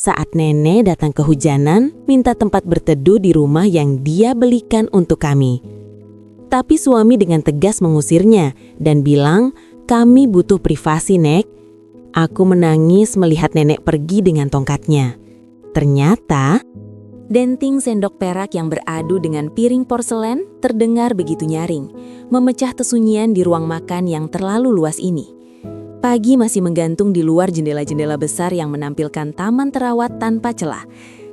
saat nenek datang kehujanan minta tempat berteduh di rumah yang dia belikan untuk kami. Tapi suami dengan tegas mengusirnya dan bilang, "Kami butuh privasi, Nek." Aku menangis melihat nenek pergi dengan tongkatnya. Ternyata, denting sendok perak yang beradu dengan piring porselen terdengar begitu nyaring, memecah kesunyian di ruang makan yang terlalu luas ini. Pagi masih menggantung di luar jendela-jendela besar yang menampilkan taman terawat tanpa celah.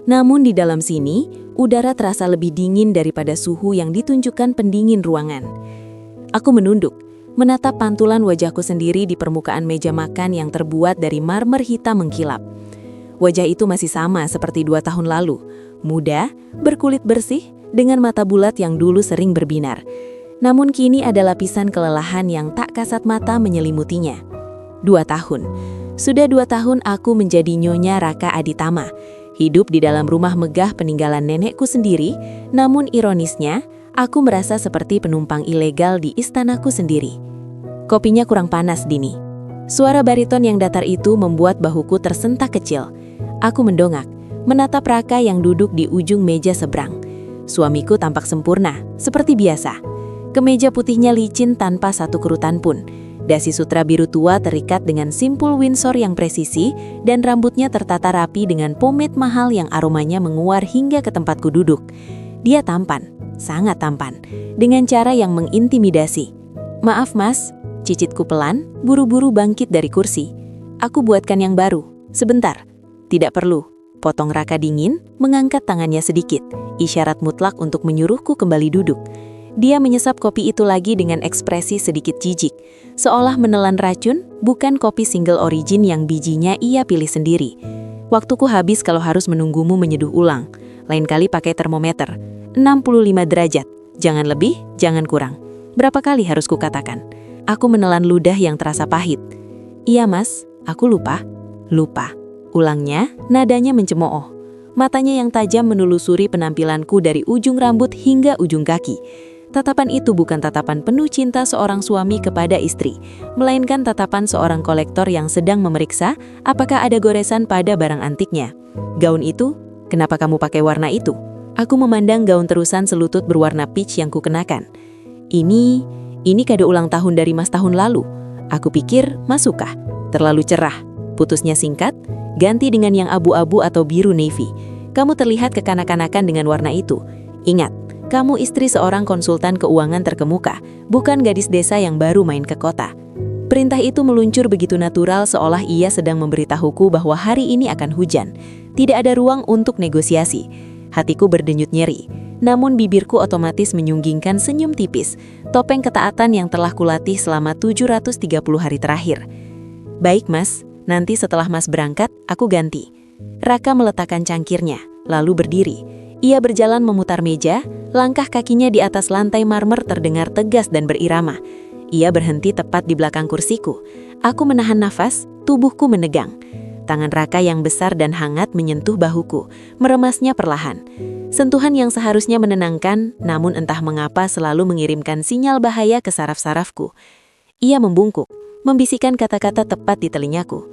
Namun di dalam sini, udara terasa lebih dingin daripada suhu yang ditunjukkan pendingin ruangan. Aku menunduk, menatap pantulan wajahku sendiri di permukaan meja makan yang terbuat dari marmer hitam mengkilap. Wajah itu masih sama seperti 2 tahun lalu, muda, berkulit bersih, dengan mata bulat yang dulu sering berbinar. Namun kini ada lapisan kelelahan yang tak kasat mata menyelimutinya. 2 tahun. Sudah 2 tahun aku menjadi Nyonya Raka Aditama, hidup di dalam rumah megah peninggalan nenekku sendiri, namun ironisnya, aku merasa seperti penumpang ilegal di istanaku sendiri. Kopinya kurang panas, Dini. Suara bariton yang datar itu membuat bahuku tersentak kecil. Aku mendongak, menatap Raka yang duduk di ujung meja seberang. Suamiku tampak sempurna, seperti biasa. Kemeja putihnya licin tanpa satu kerutan pun. Dasi sutra biru tua terikat dengan simpul Windsor yang presisi dan rambutnya tertata rapi dengan pomade mahal yang aromanya menguar hingga ke tempatku duduk. Dia tampan, sangat tampan, dengan cara yang mengintimidasi. "Maaf, Mas," cicitku pelan, buru-buru bangkit dari kursi. "Aku buatkan yang baru, sebentar." "Tidak perlu," potong Raka dingin, mengangkat tangannya sedikit, isyarat mutlak untuk menyuruhku kembali duduk. Dia menyesap kopi itu lagi dengan ekspresi sedikit jijik, seolah menelan racun, bukan kopi single origin yang bijinya ia pilih sendiri. "Waktuku habis kalau harus menunggumu menyeduh ulang. Lain kali pakai termometer. 65 derajat. Jangan lebih, jangan kurang. Berapa kali harus kukatakan?" Aku menelan ludah yang terasa pahit. "Iya, Mas, aku lupa." "Lupa," ulangnya, nadanya mencemooh. Matanya yang tajam menelusuri penampilanku dari ujung rambut hingga ujung kaki. Tatapan itu bukan tatapan penuh cinta seorang suami kepada istri, melainkan tatapan seorang kolektor yang sedang memeriksa apakah ada goresan pada barang antiknya. "Gaun itu, kenapa kamu pakai warna itu?" Aku memandang gaun terusan selutut berwarna peach yang kukenakan. Ini kado ulang tahun dari Mas tahun lalu. Aku pikir, Mas suka. Terlalu cerah. Putusnya singkat, ganti dengan yang abu-abu atau biru navy. Kamu terlihat kekanak-kanakan dengan warna itu. Ingat, kamu istri seorang konsultan keuangan terkemuka, bukan gadis desa yang baru main ke kota. Perintah itu meluncur begitu natural seolah ia sedang memberitahuku bahwa hari ini akan hujan. Tidak ada ruang untuk negosiasi. Hatiku berdenyut nyeri. Namun bibirku otomatis menyunggingkan senyum tipis, topeng ketaatan yang telah kulatih selama 730 hari terakhir. "Baik, Mas, nanti setelah Mas berangkat, aku ganti." Raka meletakkan cangkirnya, lalu berdiri. Ia berjalan memutar meja, langkah kakinya di atas lantai marmer terdengar tegas dan berirama. Ia berhenti tepat di belakang kursiku. Aku menahan nafas, tubuhku menegang. Tangan Raka yang besar dan hangat menyentuh bahuku, meremasnya perlahan. Sentuhan yang seharusnya menenangkan, namun entah mengapa selalu mengirimkan sinyal bahaya ke saraf-sarafku. Ia membungkuk, membisikkan kata-kata tepat di telingaku.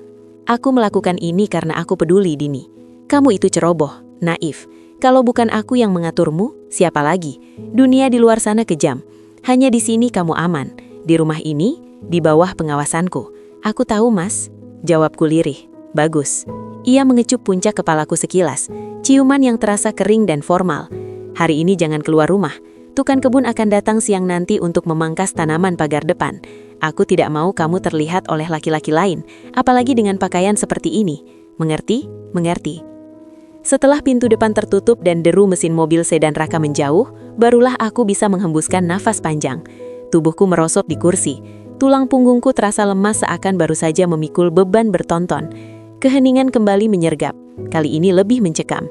"Aku melakukan ini karena aku peduli, Dini. Kamu itu ceroboh, naif. Kalau bukan aku yang mengaturmu, siapa lagi? Dunia di luar sana kejam. Hanya di sini kamu aman. Di rumah ini, di bawah pengawasanku." "Aku tahu, Mas," jawabku lirih. "Bagus." Ia mengecup puncak kepalaku sekilas, ciuman yang terasa kering dan formal. "Hari ini jangan keluar rumah. Tukang kebun akan datang siang nanti untuk memangkas tanaman pagar depan. Aku tidak mau kamu terlihat oleh laki-laki lain, apalagi dengan pakaian seperti ini. Mengerti? Mengerti." Setelah pintu depan tertutup dan deru mesin mobil sedan Raka menjauh, barulah aku bisa menghembuskan nafas panjang. Tubuhku merosot di kursi. Tulang punggungku terasa lemas seakan baru saja memikul beban bertonton. Keheningan kembali menyergap, kali ini lebih mencekam.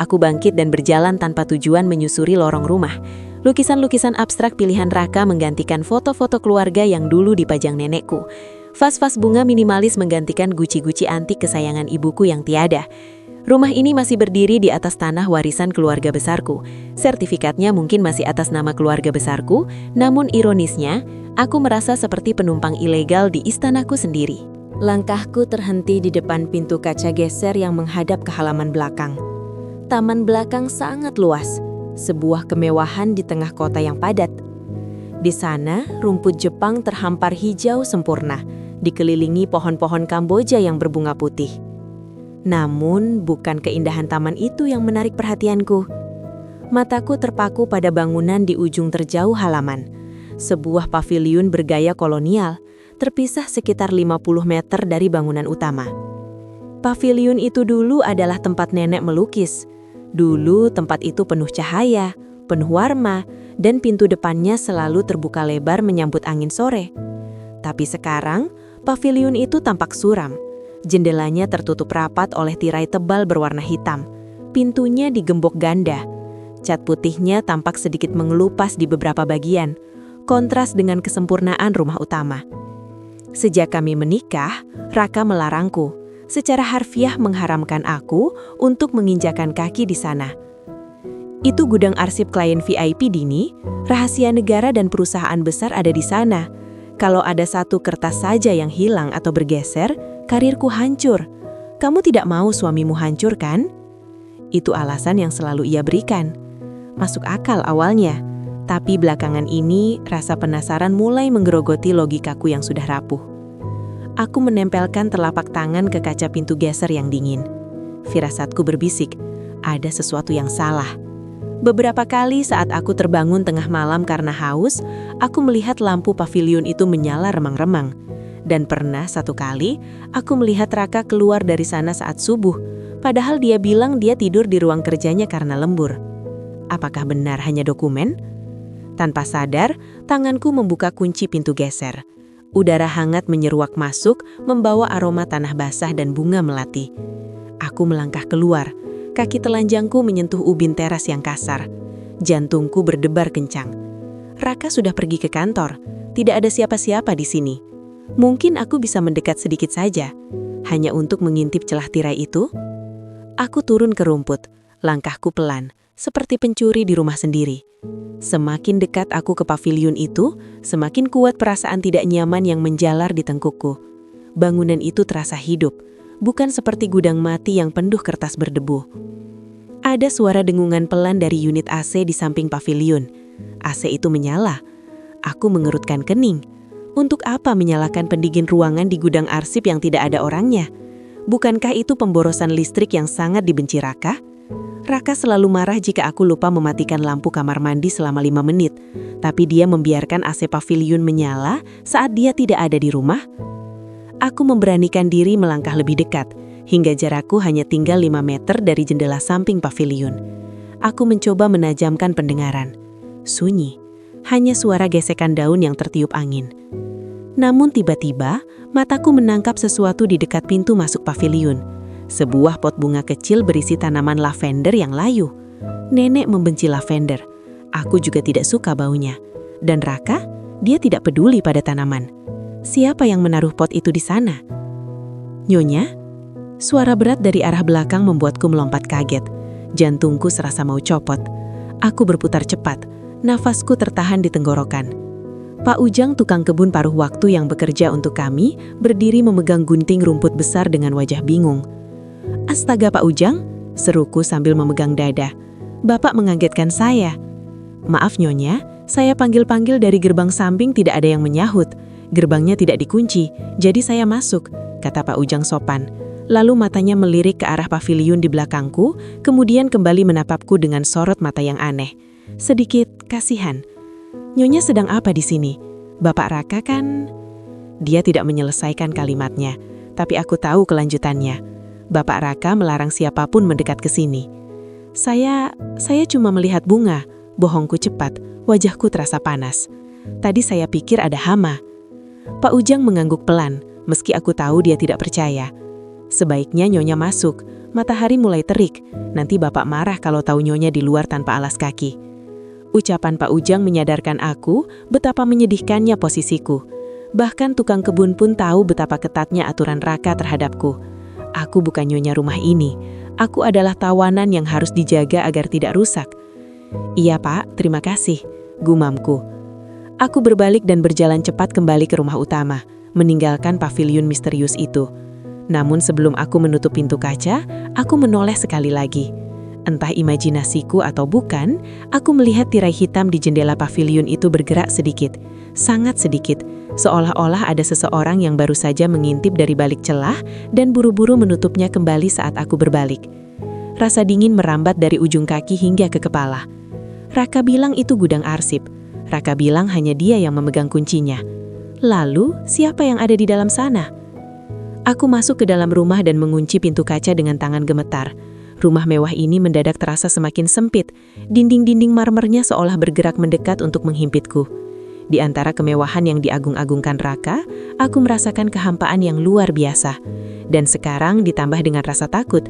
Aku bangkit dan berjalan tanpa tujuan menyusuri lorong rumah. Lukisan-lukisan abstrak pilihan Raka menggantikan foto-foto keluarga yang dulu dipajang nenekku. Vas-vas bunga minimalis menggantikan guci-guci antik kesayangan ibuku yang tiada. Rumah ini masih berdiri di atas tanah warisan keluarga besarku. Sertifikatnya mungkin masih atas nama keluarga besarku, namun ironisnya, aku merasa seperti penumpang ilegal di istanaku sendiri. Langkahku terhenti di depan pintu kaca geser yang menghadap ke halaman belakang. Taman belakang sangat luas, sebuah kemewahan di tengah kota yang padat. Di sana, rumput Jepang terhampar hijau sempurna, dikelilingi pohon-pohon Kamboja yang berbunga putih. Namun, bukan keindahan taman itu yang menarik perhatianku. Mataku terpaku pada bangunan di ujung terjauh halaman. Sebuah paviliun bergaya kolonial, terpisah sekitar 50 meter dari bangunan utama. Paviliun itu dulu adalah tempat nenek melukis. Dulu tempat itu penuh cahaya, penuh warna, dan pintu depannya selalu terbuka lebar menyambut angin sore. Tapi sekarang, paviliun itu tampak suram. Jendelanya tertutup rapat oleh tirai tebal berwarna hitam. Pintunya digembok ganda. Cat putihnya tampak sedikit mengelupas di beberapa bagian, kontras dengan kesempurnaan rumah utama. Sejak kami menikah, Raka melarangku, secara harfiah mengharamkan aku untuk menginjakan kaki di sana. Itu gudang arsip klien VIP, Dini. Rahasia negara dan perusahaan besar ada di sana. Kalau ada satu kertas saja yang hilang atau bergeser, karirku hancur. Kamu tidak mau suamimu hancur, kan? Itu alasan yang selalu ia berikan. Masuk akal awalnya. Tapi belakangan ini, rasa penasaran mulai menggerogoti logikaku yang sudah rapuh. Aku menempelkan telapak tangan ke kaca pintu geser yang dingin. Firasatku berbisik, ada sesuatu yang salah. Beberapa kali saat aku terbangun tengah malam karena haus, aku melihat lampu paviliun itu menyala remang-remang. Dan pernah satu kali, aku melihat Raka keluar dari sana saat subuh, padahal dia bilang dia tidur di ruang kerjanya karena lembur. Apakah benar hanya dokumen? Tanpa sadar, tanganku membuka kunci pintu geser. Udara hangat menyeruak masuk, membawa aroma tanah basah dan bunga melati. Aku melangkah keluar. Kaki telanjangku menyentuh ubin teras yang kasar. Jantungku berdebar kencang. Raka sudah pergi ke kantor. Tidak ada siapa-siapa di sini. Mungkin aku bisa mendekat sedikit saja, hanya untuk mengintip celah tirai itu. Aku turun ke rumput. Langkahku pelan, seperti pencuri di rumah sendiri. Semakin dekat aku ke paviliun itu, semakin kuat perasaan tidak nyaman yang menjalar di tengkukku. Bangunan itu terasa hidup, bukan seperti gudang mati yang penuh kertas berdebu. Ada suara dengungan pelan dari unit AC di samping paviliun. AC itu menyala. Aku mengerutkan kening. Untuk apa menyalakan pendingin ruangan di gudang arsip yang tidak ada orangnya? Bukankah itu pemborosan listrik yang sangat dibenci Raka? Raka selalu marah jika aku lupa mematikan lampu kamar mandi selama 5 menit, tapi dia membiarkan AC paviliun menyala saat dia tidak ada di rumah. Aku memberanikan diri melangkah lebih dekat, hingga jarakku hanya tinggal 5 meter dari jendela samping paviliun. Aku mencoba menajamkan pendengaran. Sunyi, hanya suara gesekan daun yang tertiup angin. Namun tiba-tiba, mataku menangkap sesuatu di dekat pintu masuk paviliun. Sebuah pot bunga kecil berisi tanaman lavender yang layu. Nenek membenci lavender. Aku juga tidak suka baunya. Dan Raka, dia tidak peduli pada tanaman. Siapa yang menaruh pot itu di sana? Nyonya? Suara berat dari arah belakang membuatku melompat kaget. Jantungku serasa mau copot. Aku berputar cepat. Nafasku tertahan di tenggorokan. Pak Ujang, tukang kebun paruh waktu yang bekerja untuk kami, berdiri memegang gunting rumput besar dengan wajah bingung. Astaga Pak Ujang, seruku sambil memegang dada. Bapak mengagetkan saya. Maaf Nyonya, saya panggil-panggil dari gerbang samping tidak ada yang menyahut. Gerbangnya tidak dikunci, jadi saya masuk, kata Pak Ujang sopan. Lalu matanya melirik ke arah paviliun di belakangku, kemudian kembali menatapku dengan sorot mata yang aneh. Sedikit kasihan. Nyonya sedang apa di sini? Bapak Raka kan? Dia tidak menyelesaikan kalimatnya, tapi aku tahu kelanjutannya. Bapak Raka melarang siapapun mendekat ke sini. Saya cuma melihat bunga. Bohongku cepat, wajahku terasa panas. Tadi saya pikir ada hama. Pak Ujang mengangguk pelan, meski aku tahu dia tidak percaya. Sebaiknya Nyonya masuk, matahari mulai terik. Nanti Bapak marah kalau tahu Nyonya di luar tanpa alas kaki. Ucapan Pak Ujang menyadarkan aku betapa menyedihkannya posisiku. Bahkan tukang kebun pun tahu betapa ketatnya aturan Raka terhadapku. Aku bukan nyonya rumah ini. Aku adalah tawanan yang harus dijaga agar tidak rusak. Iya Pak, terima kasih, gumamku. Aku berbalik dan berjalan cepat kembali ke rumah utama. meninggalkan paviliun misterius itu. Namun sebelum aku menutup pintu kaca, aku menoleh sekali lagi. Entah imajinasiku atau bukan, aku melihat tirai hitam di jendela paviliun itu bergerak sedikit, sangat sedikit, seolah-olah ada seseorang yang baru saja mengintip dari balik celah dan buru-buru menutupnya kembali saat aku berbalik. Rasa dingin merambat dari ujung kaki hingga ke kepala. Raka bilang itu gudang arsip. Raka bilang hanya dia yang memegang kuncinya. Lalu, siapa yang ada di dalam sana? Aku masuk ke dalam rumah dan mengunci pintu kaca dengan tangan gemetar. Rumah mewah ini mendadak terasa semakin sempit. Dinding-dinding marmernya seolah bergerak mendekat untuk menghimpitku. Di antara kemewahan yang diagung-agungkan Raka, aku merasakan kehampaan yang luar biasa. Dan sekarang ditambah dengan rasa takut.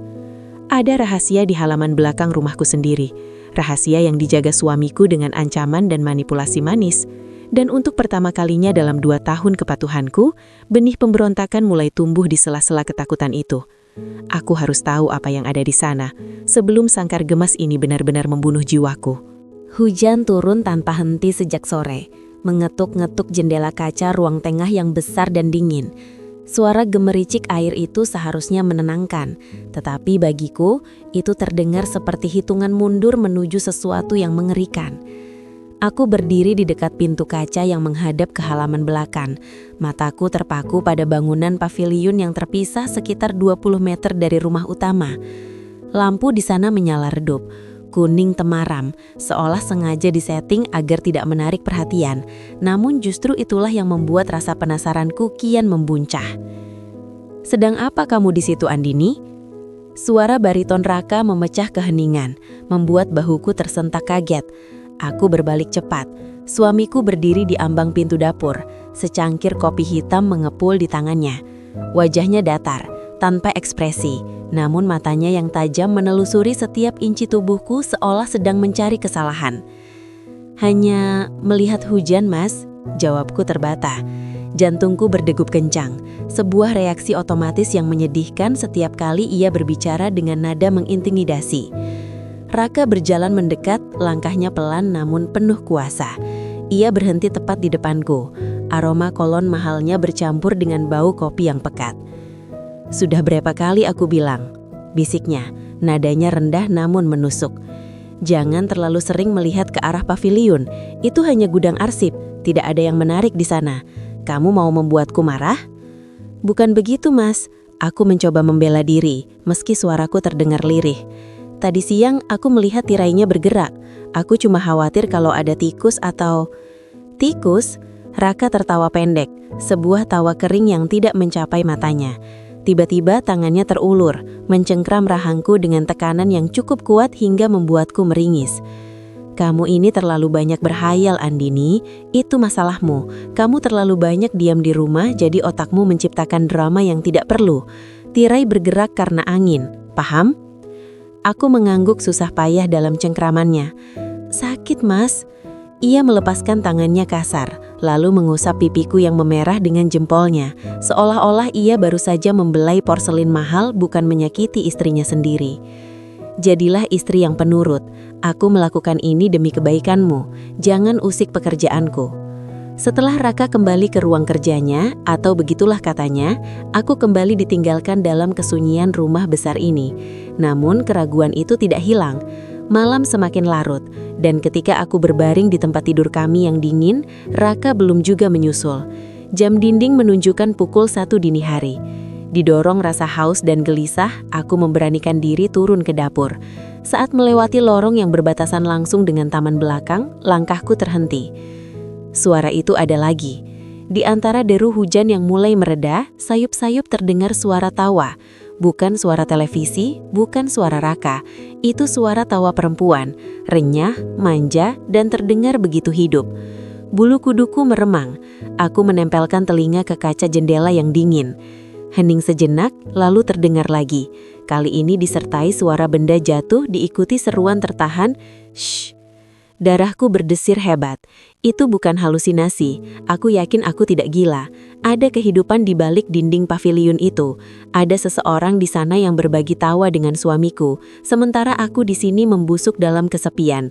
Ada rahasia di halaman belakang rumahku sendiri. Rahasia yang dijaga suamiku dengan ancaman dan manipulasi manis. Dan untuk pertama kalinya dalam 2 tahun kepatuhanku, benih pemberontakan mulai tumbuh di sela-sela ketakutan itu. Aku harus tahu apa yang ada di sana, sebelum sangkar gemas ini benar-benar membunuh jiwaku. Hujan turun tanpa henti sejak sore, mengetuk-ngetuk jendela kaca ruang tengah yang besar dan dingin. Suara gemericik air itu seharusnya menenangkan, tetapi bagiku itu terdengar seperti hitungan mundur menuju sesuatu yang mengerikan. Aku berdiri di dekat pintu kaca yang menghadap ke halaman belakang. Mataku terpaku pada bangunan paviliun yang terpisah sekitar 20 meter dari rumah utama. Lampu di sana menyala redup, kuning temaram, seolah sengaja disetting agar tidak menarik perhatian. Namun justru itulah yang membuat rasa penasaranku kian membuncah. "Sedang apa kamu di situ, Andini?" Suara bariton Raka memecah keheningan, membuat bahuku tersentak kaget. Aku berbalik cepat. Suamiku berdiri di ambang pintu dapur, secangkir kopi hitam mengepul di tangannya. Wajahnya datar, tanpa ekspresi, namun matanya yang tajam menelusuri setiap inci tubuhku seolah sedang mencari kesalahan. "Hanya melihat hujan, Mas," jawabku terbata. Jantungku berdegup kencang, sebuah reaksi otomatis yang menyedihkan setiap kali ia berbicara dengan nada mengintimidasi. Raka berjalan mendekat, langkahnya pelan namun penuh kuasa. Ia berhenti tepat di depanku. Aroma kolon mahalnya bercampur dengan bau kopi yang pekat. "Sudah berapa kali aku bilang?" bisiknya, nadanya rendah namun menusuk. "Jangan terlalu sering melihat ke arah paviliun. Itu hanya gudang arsip, tidak ada yang menarik di sana. Kamu mau membuatku marah?" "Bukan begitu, Mas." Aku mencoba membela diri, meski suaraku terdengar lirih. "Tadi siang aku melihat tirainya bergerak. Aku cuma khawatir kalau ada tikus atau..." "Tikus?" Raka tertawa pendek, sebuah tawa kering yang tidak mencapai matanya. Tiba-tiba tangannya terulur, mencengkram rahangku dengan tekanan yang cukup kuat hingga membuatku meringis. "Kamu ini terlalu banyak berhayal, Andini. Itu masalahmu. Kamu terlalu banyak diam di rumah, jadi otakmu menciptakan drama yang tidak perlu. Tirai bergerak karena angin, paham?" Aku mengangguk susah payah dalam cengkramannya. "Sakit, Mas." Ia melepaskan tangannya kasar, lalu mengusap pipiku yang memerah dengan jempolnya, seolah-olah ia baru saja membelai porselin mahal bukan menyakiti istrinya sendiri. "Jadilah istri yang penurut. Aku melakukan ini demi kebaikanmu. Jangan usik pekerjaanku." Setelah Raka kembali ke ruang kerjanya, atau begitulah katanya, aku kembali ditinggalkan dalam kesunyian rumah besar ini. Namun keraguan itu tidak hilang. Malam semakin larut, dan ketika aku berbaring di tempat tidur kami yang dingin, Raka belum juga menyusul. Jam dinding menunjukkan pukul 1 dini hari. Didorong rasa haus dan gelisah, aku memberanikan diri turun ke dapur. Saat melewati lorong yang berbatasan langsung dengan taman belakang, langkahku terhenti. Suara itu ada lagi. Di antara deru hujan yang mulai mereda, sayup-sayup terdengar suara tawa. Bukan suara televisi, bukan suara Raka. Itu suara tawa perempuan, renyah, manja, dan terdengar begitu hidup. Bulu kuduku meremang. Aku menempelkan telinga ke kaca jendela yang dingin. Hening sejenak, lalu terdengar lagi. Kali ini disertai suara benda jatuh diikuti seruan tertahan, "Shh." Darahku berdesir hebat. Itu bukan halusinasi. Aku yakin aku tidak gila. Ada kehidupan di balik dinding paviliun itu. Ada seseorang di sana yang berbagi tawa dengan suamiku, sementara aku di sini membusuk dalam kesepian.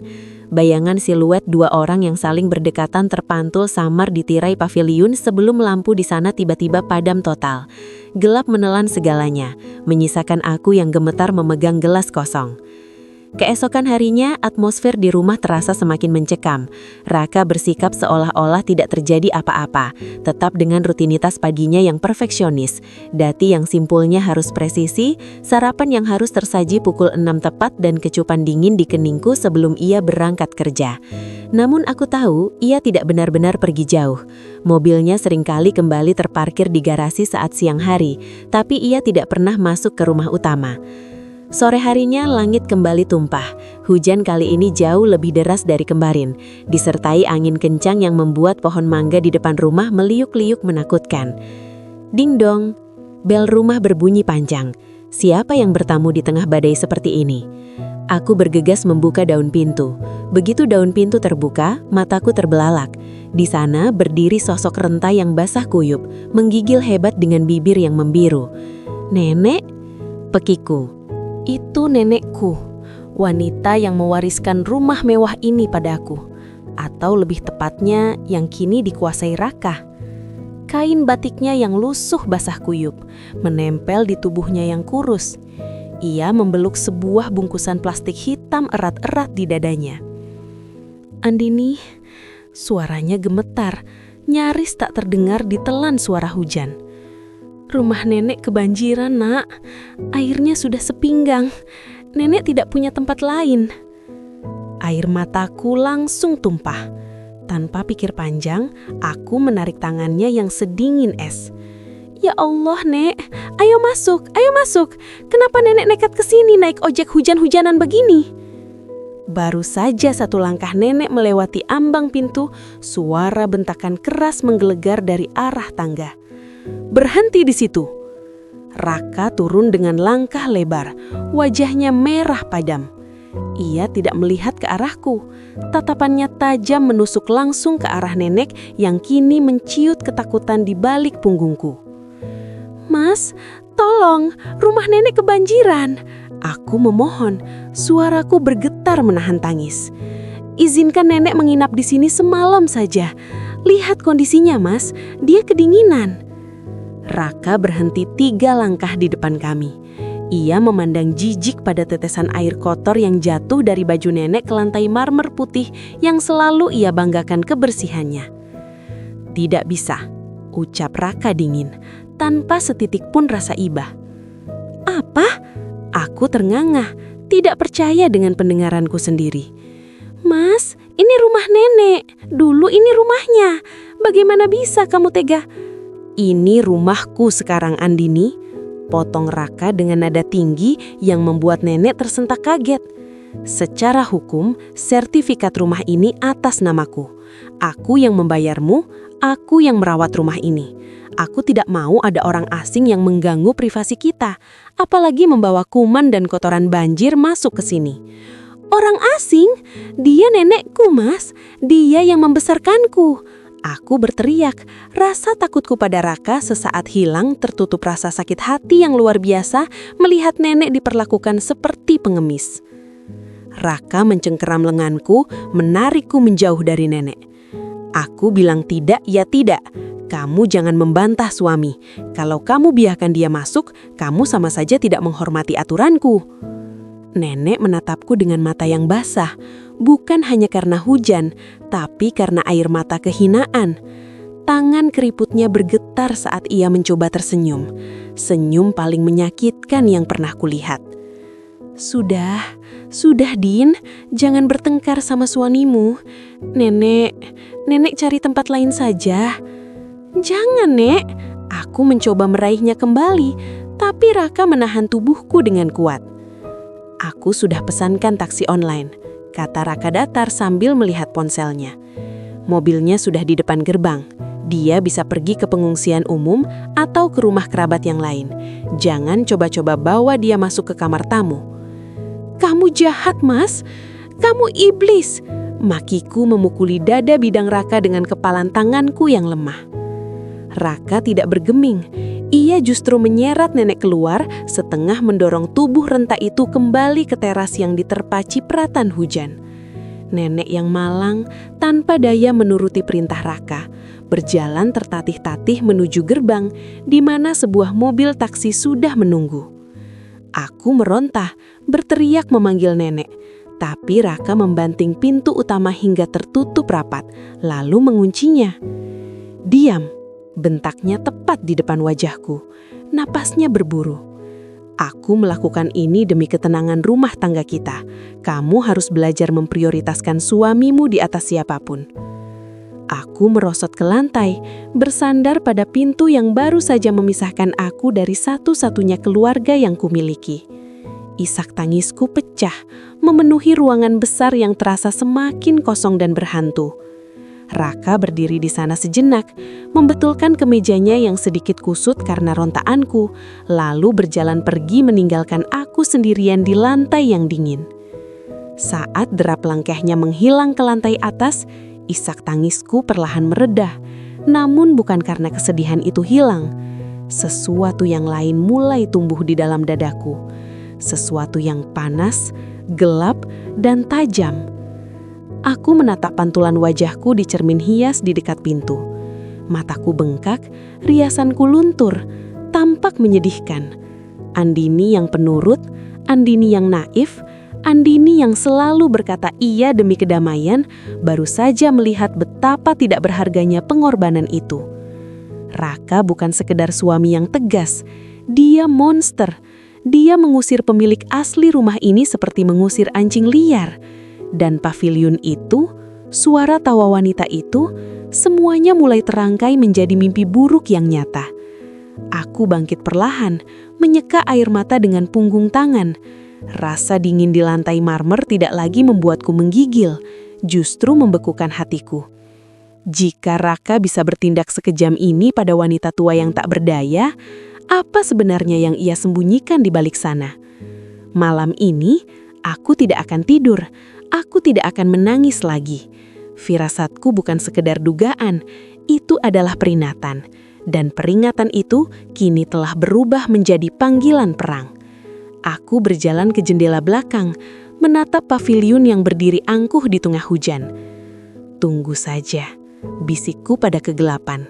Bayangan siluet dua orang yang saling berdekatan terpantul samar di tirai paviliun sebelum lampu di sana tiba-tiba padam total. Gelap menelan segalanya, menyisakan aku yang gemetar memegang gelas kosong. Keesokan harinya, atmosfer di rumah terasa semakin mencekam. Raka bersikap seolah-olah tidak terjadi apa-apa, tetap dengan rutinitas paginya yang perfeksionis, dati yang simpulnya harus presisi, sarapan yang harus tersaji pukul 6 tepat dan kecupan dingin di keningku sebelum ia berangkat kerja. Namun aku tahu, ia tidak benar-benar pergi jauh. Mobilnya seringkali kembali terparkir di garasi saat siang hari, tapi ia tidak pernah masuk ke rumah utama. Sore harinya langit kembali tumpah. Hujan kali ini jauh lebih deras dari kemarin, disertai angin kencang yang membuat pohon mangga di depan rumah meliuk-liuk menakutkan. Ding dong, bel rumah berbunyi panjang. Siapa yang bertamu di tengah badai seperti ini? Aku bergegas membuka daun pintu. Begitu daun pintu terbuka, mataku terbelalak. Di sana berdiri sosok renta yang basah kuyup, menggigil hebat dengan bibir yang membiru. "Nenek?" Pekiku. "Itu nenekku, wanita yang mewariskan rumah mewah ini padaku. Atau lebih tepatnya, yang kini dikuasai Raka. Kain batiknya yang lusuh basah kuyup, menempel di tubuhnya yang kurus. Ia membeluk sebuah bungkusan plastik hitam erat-erat di dadanya. Andini," suaranya gemetar, nyaris tak terdengar ditelan suara hujan. "Rumah nenek kebanjiran, Nak. Airnya sudah sepinggang. Nenek tidak punya tempat lain." Air mataku langsung tumpah. Tanpa pikir panjang, aku menarik tangannya yang sedingin es. "Ya Allah, Nek. Ayo masuk, ayo masuk. Kenapa nenek nekat ke sini naik ojek hujan-hujanan begini?" Baru saja satu langkah nenek melewati ambang pintu, suara bentakan keras menggelegar dari arah tangga. "Berhenti di situ!" Raka turun dengan langkah lebar, wajahnya merah padam. Ia tidak melihat ke arahku. Tatapannya tajam menusuk langsung ke arah nenek yang kini menciut ketakutan di balik punggungku. "Mas, tolong, rumah nenek kebanjiran." Aku memohon, suaraku bergetar menahan tangis. "Izinkan nenek menginap di sini semalam saja. Lihat kondisinya, Mas, dia kedinginan." Raka berhenti 3 langkah di depan kami. Ia memandang jijik pada tetesan air kotor yang jatuh dari baju nenek ke lantai marmer putih yang selalu ia banggakan kebersihannya. "Tidak bisa," ucap Raka dingin, tanpa setitik pun rasa iba. "Apa?" Aku terngangah, tidak percaya dengan pendengaranku sendiri. "Mas, ini rumah nenek. Dulu ini rumahnya. Bagaimana bisa kamu tega?" "Ini rumahku sekarang, Andini," potong Raka dengan nada tinggi yang membuat nenek tersentak kaget. "Secara hukum, sertifikat rumah ini atas namaku. Aku yang membayarmu, aku yang merawat rumah ini. Aku tidak mau ada orang asing yang mengganggu privasi kita, apalagi membawa kuman dan kotoran banjir masuk ke sini." "Orang asing? Dia nenekku, Mas. Dia yang membesarkanku." Aku berteriak, rasa takutku pada Raka sesaat hilang tertutup rasa sakit hati yang luar biasa melihat nenek diperlakukan seperti pengemis. Raka mencengkeram lenganku, menarikku menjauh dari nenek. Aku bilang tidak, ya tidak. Kamu jangan membantah suami. Kalau kamu biarkan dia masuk, kamu sama saja tidak menghormati aturanku. Nenek menatapku dengan mata yang basah, bukan hanya karena hujan, tapi karena air mata kehinaan. Tangan keriputnya bergetar saat ia mencoba tersenyum. Senyum paling menyakitkan yang pernah kulihat. Sudah Din, jangan bertengkar sama suamimu. Nenek cari tempat lain saja." "Jangan, Nek." Aku mencoba meraihnya kembali, tapi Raka menahan tubuhku dengan kuat. "Aku sudah pesankan taksi online," kata Raka datar sambil melihat ponselnya. "Mobilnya sudah di depan gerbang. Dia bisa pergi ke pengungsian umum atau ke rumah kerabat yang lain. Jangan coba-coba bawa dia masuk ke kamar tamu." "Kamu jahat, Mas. Kamu iblis. Makiku memukuli dada bidang Raka dengan kepalan tanganku yang lemah. Raka tidak bergeming. Ia justru menyeret nenek keluar, setengah mendorong tubuh renta itu kembali ke teras yang diterpa cipratan hujan. Nenek yang malang tanpa daya menuruti perintah Raka, berjalan tertatih-tatih menuju gerbang di mana sebuah mobil taksi sudah menunggu. Aku merontah, berteriak memanggil nenek, tapi Raka membanting pintu utama hingga tertutup rapat, lalu menguncinya. "Diam!" bentaknya tepat di depan wajahku. Napasnya berburu. "Aku melakukan ini demi ketenangan rumah tangga kita. Kamu harus belajar memprioritaskan suamimu di atas siapapun." Aku merosot ke lantai, bersandar pada pintu yang baru saja memisahkan aku dari satu-satunya keluarga yang kumiliki. Isak tangisku pecah, memenuhi ruangan besar yang terasa semakin kosong dan berhantu. Raka berdiri di sana sejenak, membetulkan kemejanya yang sedikit kusut karena rontaanku, lalu berjalan pergi meninggalkan aku sendirian di lantai yang dingin. Saat derap langkahnya menghilang ke lantai atas, isak tangisku perlahan meredah, namun bukan karena kesedihan itu hilang. Sesuatu yang lain mulai tumbuh di dalam dadaku. Sesuatu yang panas, gelap, dan tajam. Aku menatap pantulan wajahku di cermin hias di dekat pintu. Mataku bengkak, riasanku luntur, tampak menyedihkan. Andini yang penurut, Andini yang naif, Andini yang selalu berkata iya demi kedamaian, baru saja melihat betapa tidak berharganya pengorbanan itu. Raka bukan sekedar suami yang tegas, dia monster. Dia mengusir pemilik asli rumah ini seperti mengusir anjing liar. Dan paviliun itu, suara tawa wanita itu, semuanya mulai terangkai menjadi mimpi buruk yang nyata. Aku bangkit perlahan, menyeka air mata dengan punggung tangan. Rasa dingin di lantai marmer tidak lagi membuatku menggigil, justru membekukan hatiku. Jika Raka bisa bertindak sekejam ini pada wanita tua yang tak berdaya, apa sebenarnya yang ia sembunyikan di balik sana? Malam ini, aku tidak akan tidur. Aku tidak akan menangis lagi. Firasatku bukan sekedar dugaan, itu adalah peringatan. Dan peringatan itu kini telah berubah menjadi panggilan perang. Aku berjalan ke jendela belakang, menatap paviliun yang berdiri angkuh di tengah hujan. "Tunggu saja," bisikku pada kegelapan.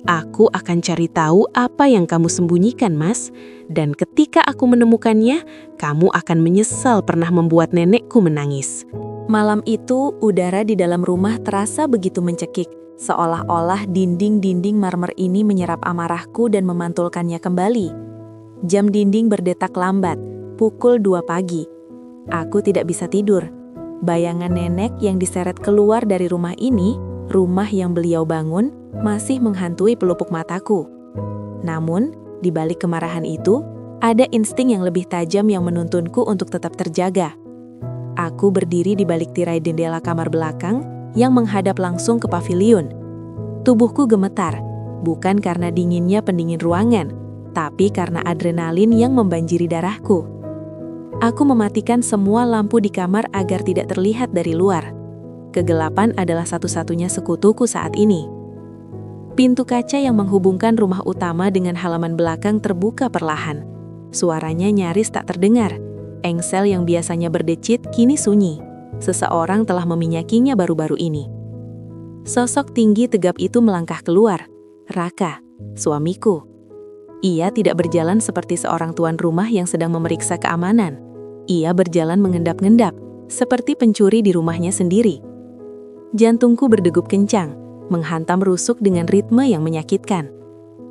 "Aku akan cari tahu apa yang kamu sembunyikan, Mas. Dan ketika aku menemukannya, kamu akan menyesal pernah membuat nenekku menangis." Malam itu, udara di dalam rumah terasa begitu mencekik, seolah-olah dinding-dinding marmer ini menyerap amarahku dan memantulkannya kembali. Jam dinding berdetak lambat, pukul 2 pagi. Aku tidak bisa tidur. Bayangan nenek yang diseret keluar dari rumah ini, rumah yang beliau bangun, masih menghantui pelupuk mataku. Namun, di balik kemarahan itu, ada insting yang lebih tajam yang menuntunku untuk tetap terjaga. Aku berdiri di balik tirai jendela kamar belakang yang menghadap langsung ke paviliun. Tubuhku gemetar, bukan karena dinginnya pendingin ruangan, tapi karena adrenalin yang membanjiri darahku. Aku mematikan semua lampu di kamar agar tidak terlihat dari luar. Kegelapan adalah satu-satunya sekutuku saat ini. Pintu kaca yang menghubungkan rumah utama dengan halaman belakang terbuka perlahan. Suaranya nyaris tak terdengar. Engsel yang biasanya berdecit kini sunyi. Seseorang telah meminyakinya baru-baru ini. Sosok tinggi tegap itu melangkah keluar. Raka, suamiku. Ia tidak berjalan seperti seorang tuan rumah yang sedang memeriksa keamanan. Ia berjalan mengendap-ngendap, seperti pencuri di rumahnya sendiri. Jantungku berdegup kencang, menghantam rusuk dengan ritme yang menyakitkan.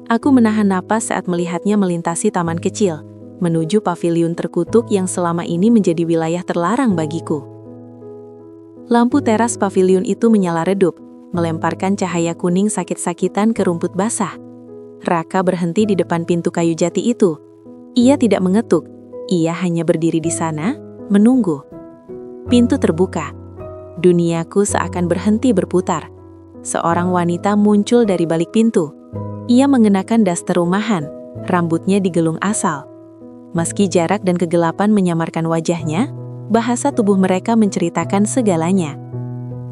Aku menahan napas saat melihatnya melintasi taman kecil, menuju paviliun terkutuk yang selama ini menjadi wilayah terlarang bagiku. Lampu teras paviliun itu menyala redup, melemparkan cahaya kuning sakit-sakitan ke rumput basah. Raka berhenti di depan pintu kayu jati itu. Ia tidak mengetuk, ia hanya berdiri di sana, menunggu. Pintu terbuka. Duniaku seakan berhenti berputar. Seorang wanita muncul dari balik pintu. Ia mengenakan daster rumahan, rambutnya digelung asal. Meski jarak dan kegelapan menyamarkan wajahnya, bahasa tubuh mereka menceritakan segalanya.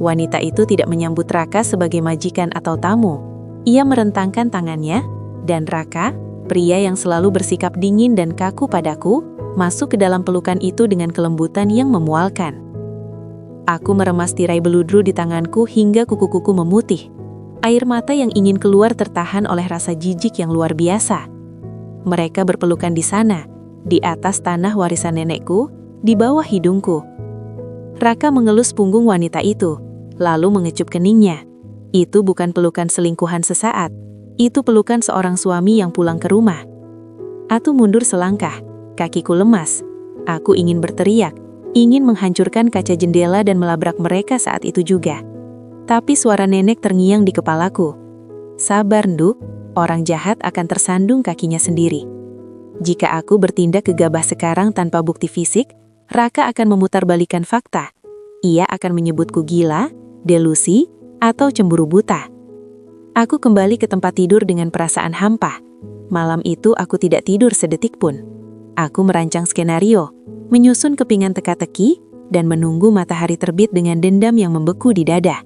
Wanita itu tidak menyambut Raka sebagai majikan atau tamu. Ia merentangkan tangannya, dan Raka, pria yang selalu bersikap dingin dan kaku padaku, masuk ke dalam pelukan itu dengan kelembutan yang memualkan. Aku meremas tirai beludru di tanganku hingga kuku-kuku memutih. Air mata yang ingin keluar tertahan oleh rasa jijik yang luar biasa. Mereka berpelukan di sana, di atas tanah warisan nenekku, di bawah hidungku. Raka mengelus punggung wanita itu, lalu mengecup keningnya. Itu bukan pelukan selingkuhan sesaat, itu pelukan seorang suami yang pulang ke rumah. Aku mundur selangkah, kakiku lemas. Aku ingin berteriak, ingin menghancurkan kaca jendela dan melabrak mereka saat itu juga. Tapi suara nenek terngiang di kepalaku. Sabar, Nduk, orang jahat akan tersandung kakinya sendiri. Jika aku bertindak gegabah sekarang tanpa bukti fisik, Raka akan memutarbalikkan fakta. Ia akan menyebutku gila, delusi, atau cemburu buta. Aku kembali ke tempat tidur dengan perasaan hampa. Malam itu aku tidak tidur sedetik pun. Aku merancang skenario, menyusun kepingan teka-teki, dan menunggu matahari terbit dengan dendam yang membeku di dada.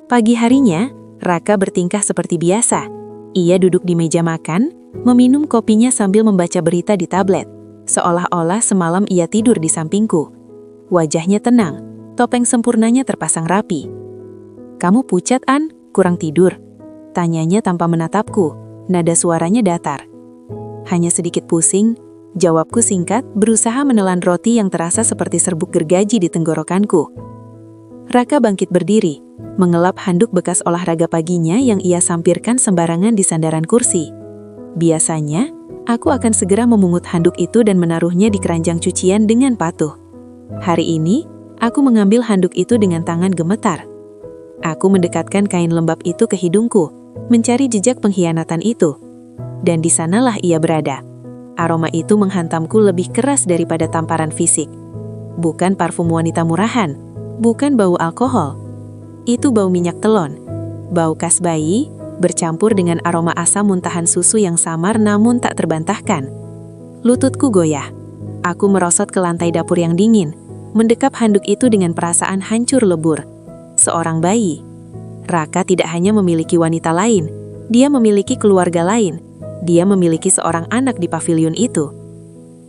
Pagi harinya, Raka bertingkah seperti biasa. Ia duduk di meja makan, meminum kopinya sambil membaca berita di tablet. Seolah-olah semalam ia tidur di sampingku. Wajahnya tenang, topeng sempurnanya terpasang rapi. "Kamu pucat, An? Kurang tidur?" Tanyanya tanpa menatapku, nada suaranya datar. "Hanya sedikit pusing," jawabku singkat, berusaha menelan roti yang terasa seperti serbuk gergaji di tenggorokanku. Raka bangkit berdiri, mengelap handuk bekas olahraga paginya yang ia sampirkan sembarangan di sandaran kursi. Biasanya, aku akan segera memungut handuk itu dan menaruhnya di keranjang cucian dengan patuh. Hari ini, aku mengambil handuk itu dengan tangan gemetar. Aku mendekatkan kain lembab itu ke hidungku, mencari jejak pengkhianatan itu. Dan di sanalah ia berada. Aroma itu menghantamku lebih keras daripada tamparan fisik. Bukan parfum wanita murahan, bukan bau alkohol. Itu bau minyak telon, bau kas bayi, bercampur dengan aroma asam muntahan susu yang samar namun tak terbantahkan. Lututku goyah. Aku merosot ke lantai dapur yang dingin, mendekap handuk itu dengan perasaan hancur lebur. Seorang bayi. Raka tidak hanya memiliki wanita lain, dia memiliki keluarga lain. Dia memiliki seorang anak di pavilion itu.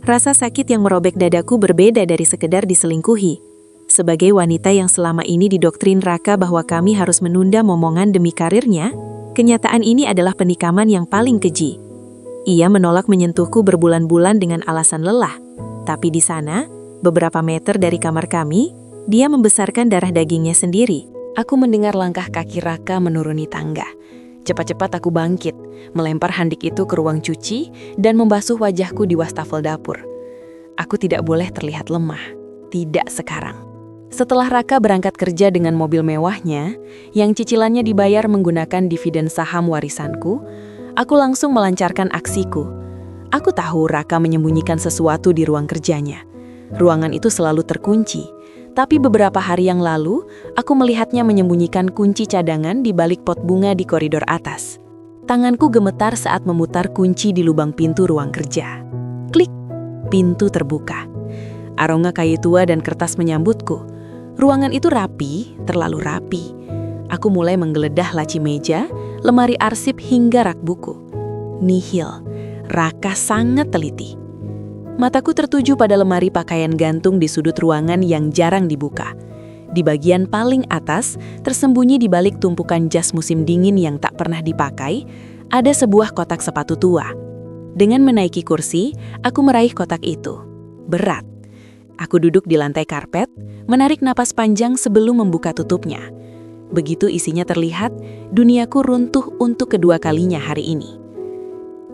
Rasa sakit yang merobek dadaku berbeda dari sekedar diselingkuhi. Sebagai wanita yang selama ini didoktrin Raka bahwa kami harus menunda momongan demi karirnya, kenyataan ini adalah penikaman yang paling keji. Ia menolak menyentuhku berbulan-bulan dengan alasan lelah. Tapi di sana, beberapa meter dari kamar kami, dia membesarkan darah dagingnya sendiri. Aku mendengar langkah kaki Raka menuruni tangga. Cepat-cepat aku bangkit, melempar handuk itu ke ruang cuci, dan membasuh wajahku di wastafel dapur. Aku tidak boleh terlihat lemah. Tidak sekarang. Setelah Raka berangkat kerja dengan mobil mewahnya, yang cicilannya dibayar menggunakan dividen saham warisanku, aku langsung melancarkan aksiku. Aku tahu Raka menyembunyikan sesuatu di ruang kerjanya. Ruangan itu selalu terkunci, tapi beberapa hari yang lalu, aku melihatnya menyembunyikan kunci cadangan di balik pot bunga di koridor atas. Tanganku gemetar saat memutar kunci di lubang pintu ruang kerja. Klik, pintu terbuka. Aroma kayu tua dan kertas menyambutku. Ruangan itu rapi, terlalu rapi. Aku mulai menggeledah laci meja, lemari arsip hingga rak buku. Nihil, Raka sangat teliti. Mataku tertuju pada lemari pakaian gantung di sudut ruangan yang jarang dibuka. Di bagian paling atas, tersembunyi di balik tumpukan jas musim dingin yang tak pernah dipakai, ada sebuah kotak sepatu tua. Dengan menaiki kursi, aku meraih kotak itu. Berat. Aku duduk di lantai karpet, menarik napas panjang sebelum membuka tutupnya. Begitu isinya terlihat, duniaku runtuh untuk kedua kalinya hari ini.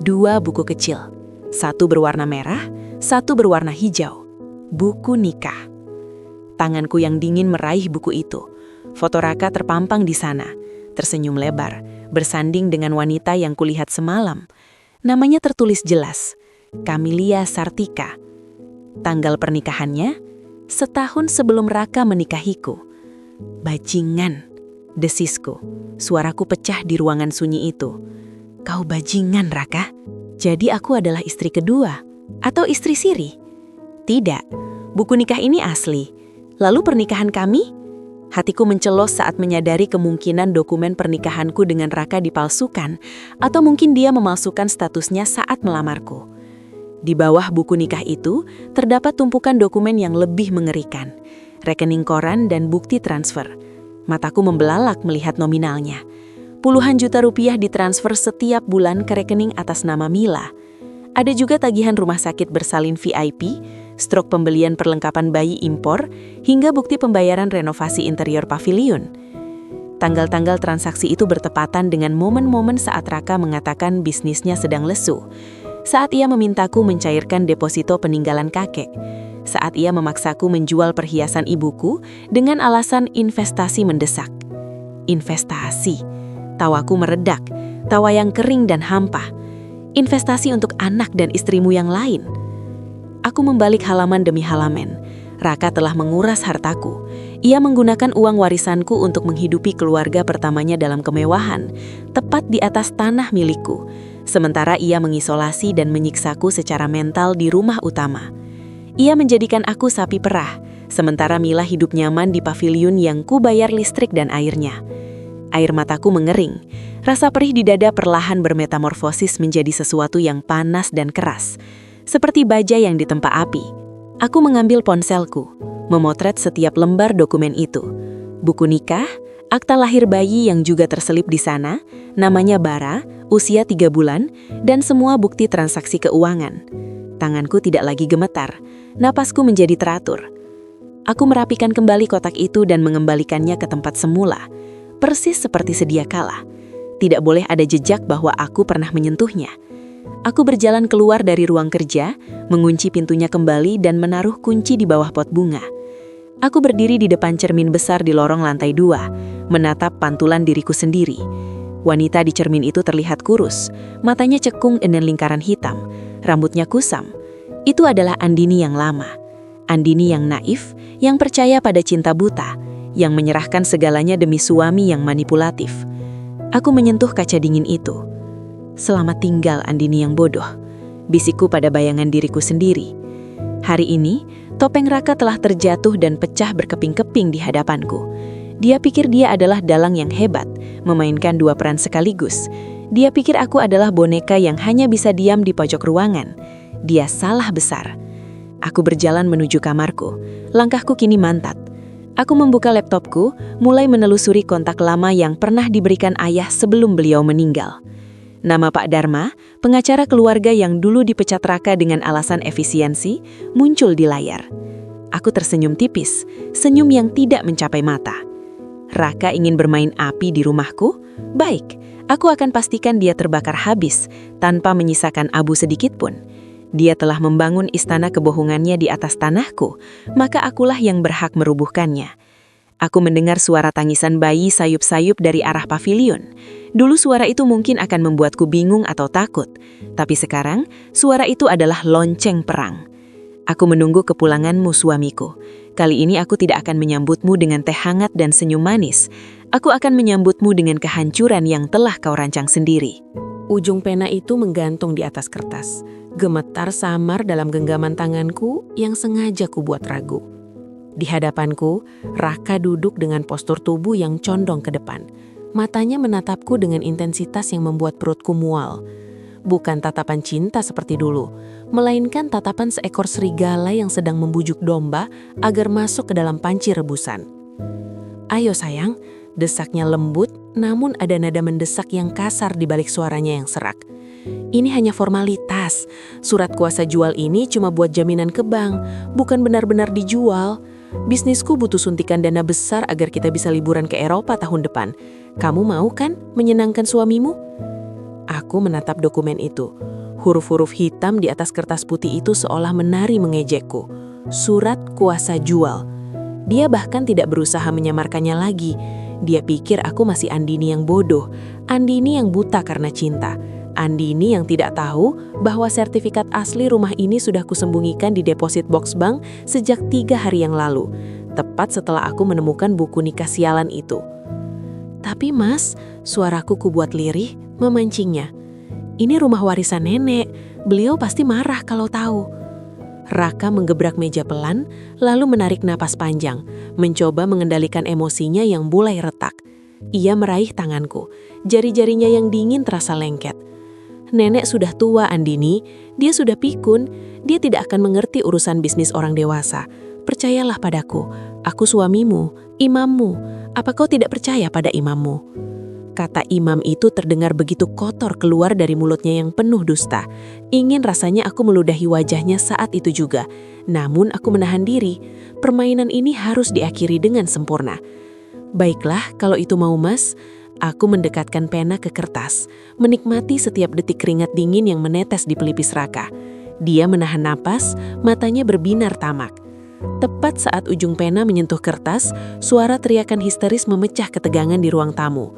2 buku kecil, 1 berwarna merah, 1 berwarna hijau. Buku nikah. Tanganku yang dingin meraih buku itu. Foto Raka terpampang di sana, tersenyum lebar, bersanding dengan wanita yang kulihat semalam. Namanya tertulis jelas, Camelia Sartika. Tanggal pernikahannya, setahun sebelum Raka menikahiku. Bajingan, desisku. Suaraku pecah di ruangan sunyi itu. Kau bajingan, Raka? Jadi aku adalah istri kedua? Atau istri siri? Tidak, buku nikah ini asli. Lalu pernikahan kami? Hatiku mencelos saat menyadari kemungkinan dokumen pernikahanku dengan Raka dipalsukan, atau mungkin dia memalsukan statusnya saat melamarku. Di bawah buku nikah itu, terdapat tumpukan dokumen yang lebih mengerikan. Rekening koran dan bukti transfer. Mataku membelalak melihat nominalnya. Puluhan juta rupiah ditransfer setiap bulan ke rekening atas nama Mila. Ada juga tagihan rumah sakit bersalin VIP, stroke pembelian perlengkapan bayi impor, hingga bukti pembayaran renovasi interior pavilion. Tanggal-tanggal transaksi itu bertepatan dengan momen-momen saat Raka mengatakan bisnisnya sedang lesu. Saat ia memintaku mencairkan deposito peninggalan kakek. Saat ia memaksaku menjual perhiasan ibuku dengan alasan investasi mendesak. Investasi. Tawaku meredak, tawa yang kering dan hampa. Investasi untuk anak dan istrimu yang lain. Aku membalik halaman demi halaman. Raka telah menguras hartaku. Ia menggunakan uang warisanku untuk menghidupi keluarga pertamanya dalam kemewahan, tepat di atas tanah milikku. Sementara ia mengisolasi dan menyiksaku secara mental di rumah utama. Ia menjadikan aku sapi perah, sementara Mila hidup nyaman di pavilion yang kubayar listrik dan airnya. Air mataku mengering. Rasa perih di dada perlahan bermetamorfosis menjadi sesuatu yang panas dan keras. Seperti baja yang ditempa api. Aku mengambil ponselku, memotret setiap lembar dokumen itu. Buku nikah, akta lahir bayi yang juga terselip di sana, namanya Bara, usia 3 bulan, dan semua bukti transaksi keuangan. Tanganku tidak lagi gemetar, napasku menjadi teratur. Aku merapikan kembali kotak itu dan mengembalikannya ke tempat semula. Persis seperti sedia kala. Tidak boleh ada jejak bahwa aku pernah menyentuhnya. Aku berjalan keluar dari ruang kerja, mengunci pintunya kembali dan menaruh kunci di bawah pot bunga. Aku berdiri di depan cermin besar di lorong lantai 2, menatap pantulan diriku sendiri. Wanita di cermin itu terlihat kurus, matanya cekung dengan lingkaran hitam, rambutnya kusam. Itu adalah Andini yang lama. Andini yang naif, yang percaya pada cinta buta, yang menyerahkan segalanya demi suami yang manipulatif. Aku menyentuh kaca dingin itu. Selamat tinggal Andini yang bodoh, bisikku pada bayangan diriku sendiri. Hari ini, topeng Raka telah terjatuh dan pecah berkeping-keping di hadapanku. Dia pikir dia adalah dalang yang hebat, memainkan 2 peran sekaligus. Dia pikir aku adalah boneka yang hanya bisa diam di pojok ruangan. Dia salah besar. Aku berjalan menuju kamarku. Langkahku kini mantat. Aku membuka laptopku, mulai menelusuri kontak lama yang pernah diberikan ayah sebelum beliau meninggal. Nama Pak Dharma, pengacara keluarga yang dulu dipecat Raka dengan alasan efisiensi, muncul di layar. Aku tersenyum tipis, senyum yang tidak mencapai mata. Raka ingin bermain api di rumahku? Baik, aku akan pastikan dia terbakar habis, tanpa menyisakan abu sedikit pun. Dia telah membangun istana kebohongannya di atas tanahku, maka akulah yang berhak merubuhkannya. Aku mendengar suara tangisan bayi sayup-sayup dari arah pavilion. Dulu suara itu mungkin akan membuatku bingung atau takut, tapi sekarang suara itu adalah lonceng perang. Aku menunggu kepulanganmu, suamiku. Kali ini aku tidak akan menyambutmu dengan teh hangat dan senyum manis. Aku akan menyambutmu dengan kehancuran yang telah kau rancang sendiri. Ujung pena itu menggantung di atas kertas. Gemetar samar dalam genggaman tanganku yang sengaja kubuat ragu. Di hadapanku, Raka duduk dengan postur tubuh yang condong ke depan. Matanya menatapku dengan intensitas yang membuat perutku mual. Bukan tatapan cinta seperti dulu, melainkan tatapan seekor serigala yang sedang membujuk domba agar masuk ke dalam panci rebusan. "Ayo sayang," desaknya lembut, namun ada nada mendesak yang kasar di balik suaranya yang serak. "Ini hanya formalitas. Surat kuasa jual ini cuma buat jaminan ke bank, bukan benar-benar dijual. Bisnisku butuh suntikan dana besar agar kita bisa liburan ke Eropa tahun depan. Kamu mau kan menyenangkan suamimu?" Aku menatap dokumen itu. Huruf-huruf hitam di atas kertas putih itu seolah menari mengejekku. Surat kuasa jual. Dia bahkan tidak berusaha menyamarkannya lagi. Dia pikir aku masih Andini yang bodoh, Andini yang buta karena cinta. Andini yang tidak tahu bahwa sertifikat asli rumah ini sudah kusembunyikan di deposit box bank sejak 3 hari yang lalu, tepat setelah aku menemukan buku nikah sialan itu. "Tapi mas," suaraku kubuat lirih, memancingnya. "Ini rumah warisan nenek, beliau pasti marah kalau tahu." Raka menggebrak meja pelan, lalu menarik napas panjang, mencoba mengendalikan emosinya yang mulai retak. Ia meraih tanganku, jari-jarinya yang dingin terasa lengket. Nenek sudah tua, Andini, dia sudah pikun, dia tidak akan mengerti urusan bisnis orang dewasa. Percayalah padaku, aku suamimu, imammu. Apa kau tidak percaya pada imammu? Kata imam itu terdengar begitu kotor keluar dari mulutnya yang penuh dusta. Ingin rasanya aku meludahi wajahnya saat itu juga. Namun aku menahan diri. Permainan ini harus diakhiri dengan sempurna. Baiklah, kalau itu mau Mas. Aku mendekatkan pena ke kertas, menikmati setiap detik keringat dingin yang menetes di pelipis Raka. Dia menahan napas, matanya berbinar tamak. Tepat saat ujung pena menyentuh kertas, suara teriakan histeris memecah ketegangan di ruang tamu.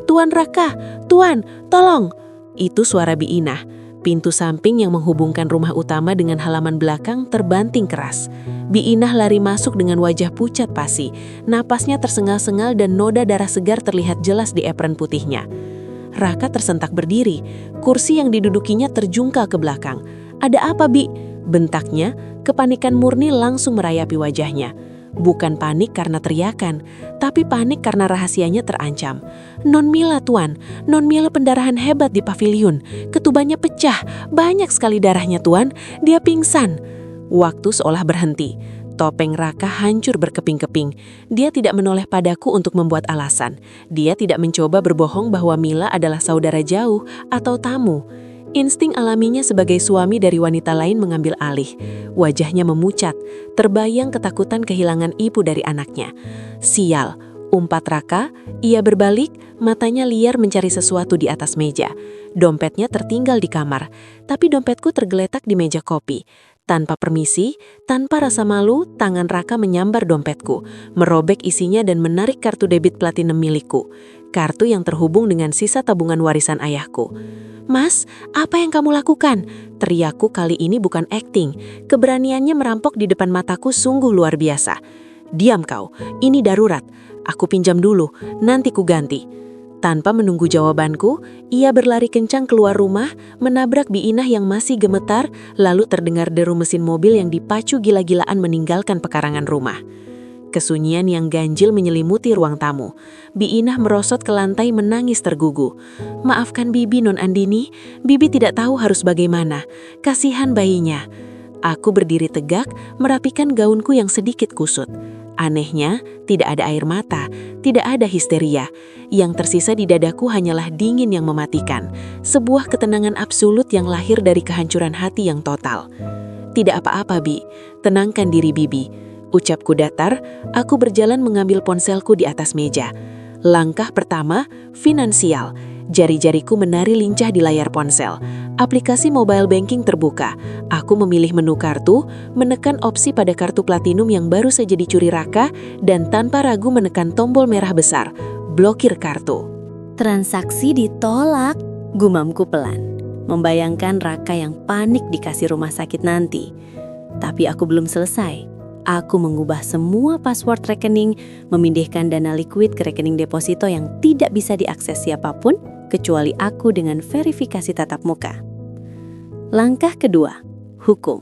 "Tuan Raka, Tuan, tolong!" Itu suara Biinah. Pintu samping yang menghubungkan rumah utama dengan halaman belakang terbanting keras. Biinah lari masuk dengan wajah pucat pasi. Napasnya tersengal-sengal dan noda darah segar terlihat jelas di apron putihnya. Raka tersentak berdiri. Kursi yang didudukinya terjungkal ke belakang. "Ada apa, Bi?" bentaknya. Kepanikan murni langsung merayapi wajahnya. Bukan panik karena teriakan, tapi panik karena rahasianya terancam. "Non Mila, Tuan. Non Mila pendarahan hebat di paviliun. Ketubannya pecah, banyak sekali darahnya, Tuan. Dia pingsan." Waktu seolah berhenti. Topeng Raka hancur berkeping-keping. Dia tidak menoleh padaku untuk membuat alasan. Dia tidak mencoba berbohong bahwa Mila adalah saudara jauh atau tamu. Insting alaminya sebagai suami dari wanita lain mengambil alih. Wajahnya memucat, terbayang ketakutan kehilangan ibu dari anaknya. "Sial," umpat Raka. Ia berbalik, matanya liar mencari sesuatu di atas meja. Dompetnya tertinggal di kamar, tapi dompetku tergeletak di meja kopi. Tanpa permisi, tanpa rasa malu, tangan Raka menyambar dompetku, merobek isinya dan menarik kartu debit platinum milikku. Kartu yang terhubung dengan sisa tabungan warisan ayahku. "Mas, apa yang kamu lakukan?" Teriakku kali ini bukan akting. Keberaniannya merampok di depan mataku sungguh luar biasa. "Diam kau, ini darurat. Aku pinjam dulu, nanti ku ganti." Tanpa menunggu jawabanku, ia berlari kencang keluar rumah, menabrak Biinah yang masih gemetar, lalu terdengar deru mesin mobil yang dipacu gila-gilaan meninggalkan pekarangan rumah. Kesunyian yang ganjil menyelimuti ruang tamu. Biinah merosot ke lantai menangis tergugu. "Maafkan Bibi, Non Andini. Bibi tidak tahu harus bagaimana. Kasihan bayinya." Aku berdiri tegak, merapikan gaunku yang sedikit kusut. Anehnya, tidak ada air mata, tidak ada histeria. Yang tersisa di dadaku hanyalah dingin yang mematikan. Sebuah ketenangan absolut yang lahir dari kehancuran hati yang total. "Tidak apa-apa, Bi. Tenangkan diri Bibi." Ucapku datar, aku berjalan mengambil ponselku di atas meja. Langkah pertama, finansial. Jari-jariku menari lincah di layar ponsel. Aplikasi mobile banking terbuka. Aku memilih menu kartu, menekan opsi pada kartu platinum yang baru saja dicuri Raka, dan tanpa ragu menekan tombol merah besar, blokir kartu. Transaksi ditolak, gumamku pelan. Membayangkan Raka yang panik dikasih rumah sakit nanti. Tapi aku belum selesai. Aku mengubah semua password rekening, memindahkan dana likuid ke rekening deposito yang tidak bisa diakses siapapun, kecuali aku dengan verifikasi tatap muka. Langkah kedua, hukum.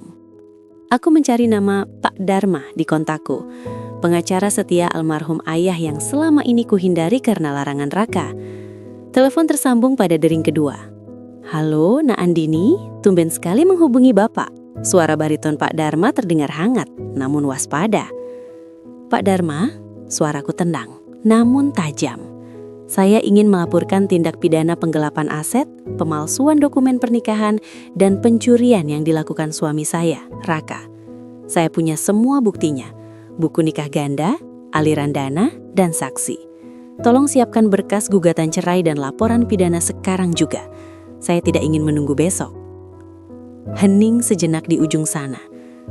Aku mencari nama Pak Dharma di kontakku, pengacara setia almarhum ayah yang selama ini kuhindari karena larangan Raka. Telepon tersambung pada dering kedua. "Halo, Nak Andini, tumben sekali menghubungi Bapak." Suara bariton Pak Dharma terdengar hangat, namun waspada. "Pak Dharma," suaraku tenang, namun tajam. "Saya ingin melaporkan tindak pidana penggelapan aset, pemalsuan dokumen pernikahan, dan pencurian yang dilakukan suami saya, Raka. Saya punya semua buktinya, buku nikah ganda, aliran dana, dan saksi. Tolong siapkan berkas gugatan cerai dan laporan pidana sekarang juga. Saya tidak ingin menunggu besok." Hening sejenak di ujung sana,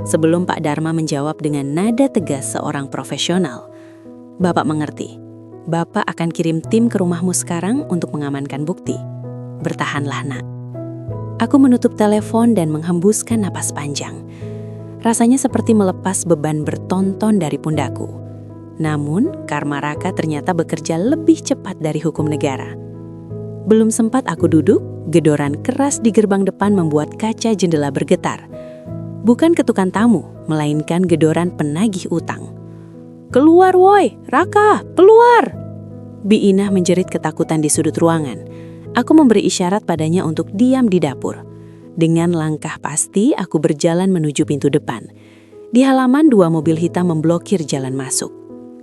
sebelum Pak Dharma menjawab dengan nada tegas seorang profesional. "Bapak mengerti. Bapak akan kirim tim ke rumahmu sekarang untuk mengamankan bukti. Bertahanlah, Nak." Aku menutup telepon dan menghembuskan napas panjang. Rasanya seperti melepas beban bertonton dari pundakku. Namun, karma Raka ternyata bekerja lebih cepat dari hukum negara. Belum sempat aku duduk, gedoran keras di gerbang depan membuat kaca jendela bergetar. Bukan ketukan tamu, melainkan gedoran penagih utang. "Keluar woi, Raka, keluar!" Bi Inah menjerit ketakutan di sudut ruangan. Aku memberi isyarat padanya untuk diam di dapur. Dengan langkah pasti, aku berjalan menuju pintu depan. Di halaman 2 mobil hitam memblokir jalan masuk.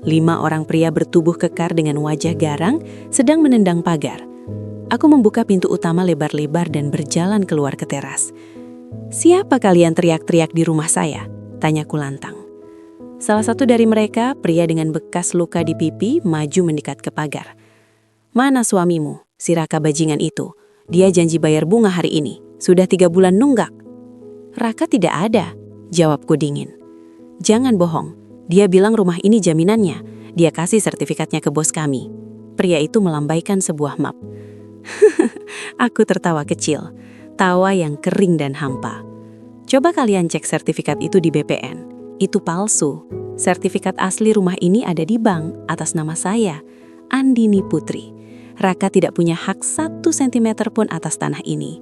5 orang pria bertubuh kekar dengan wajah garang sedang menendang pagar. Aku membuka pintu utama lebar-lebar dan berjalan keluar ke teras. "Siapa kalian teriak-teriak di rumah saya?" tanyaku lantang. Salah satu dari mereka, pria dengan bekas luka di pipi, maju mendekat ke pagar. "Mana suamimu, si Raka bajingan itu? Dia janji bayar bunga hari ini. Sudah 3 bulan nunggak." "Raka tidak ada," jawabku dingin. "Jangan bohong. Dia bilang rumah ini jaminannya. Dia kasih sertifikatnya ke bos kami." Pria itu melambaikan sebuah map. Aku tertawa kecil, tawa yang kering dan hampa. "Coba kalian cek sertifikat itu di BPN. Itu palsu. Sertifikat asli rumah ini ada di bank atas nama saya, Andini Putri. Raka tidak punya hak 1 sentimeter pun atas tanah ini."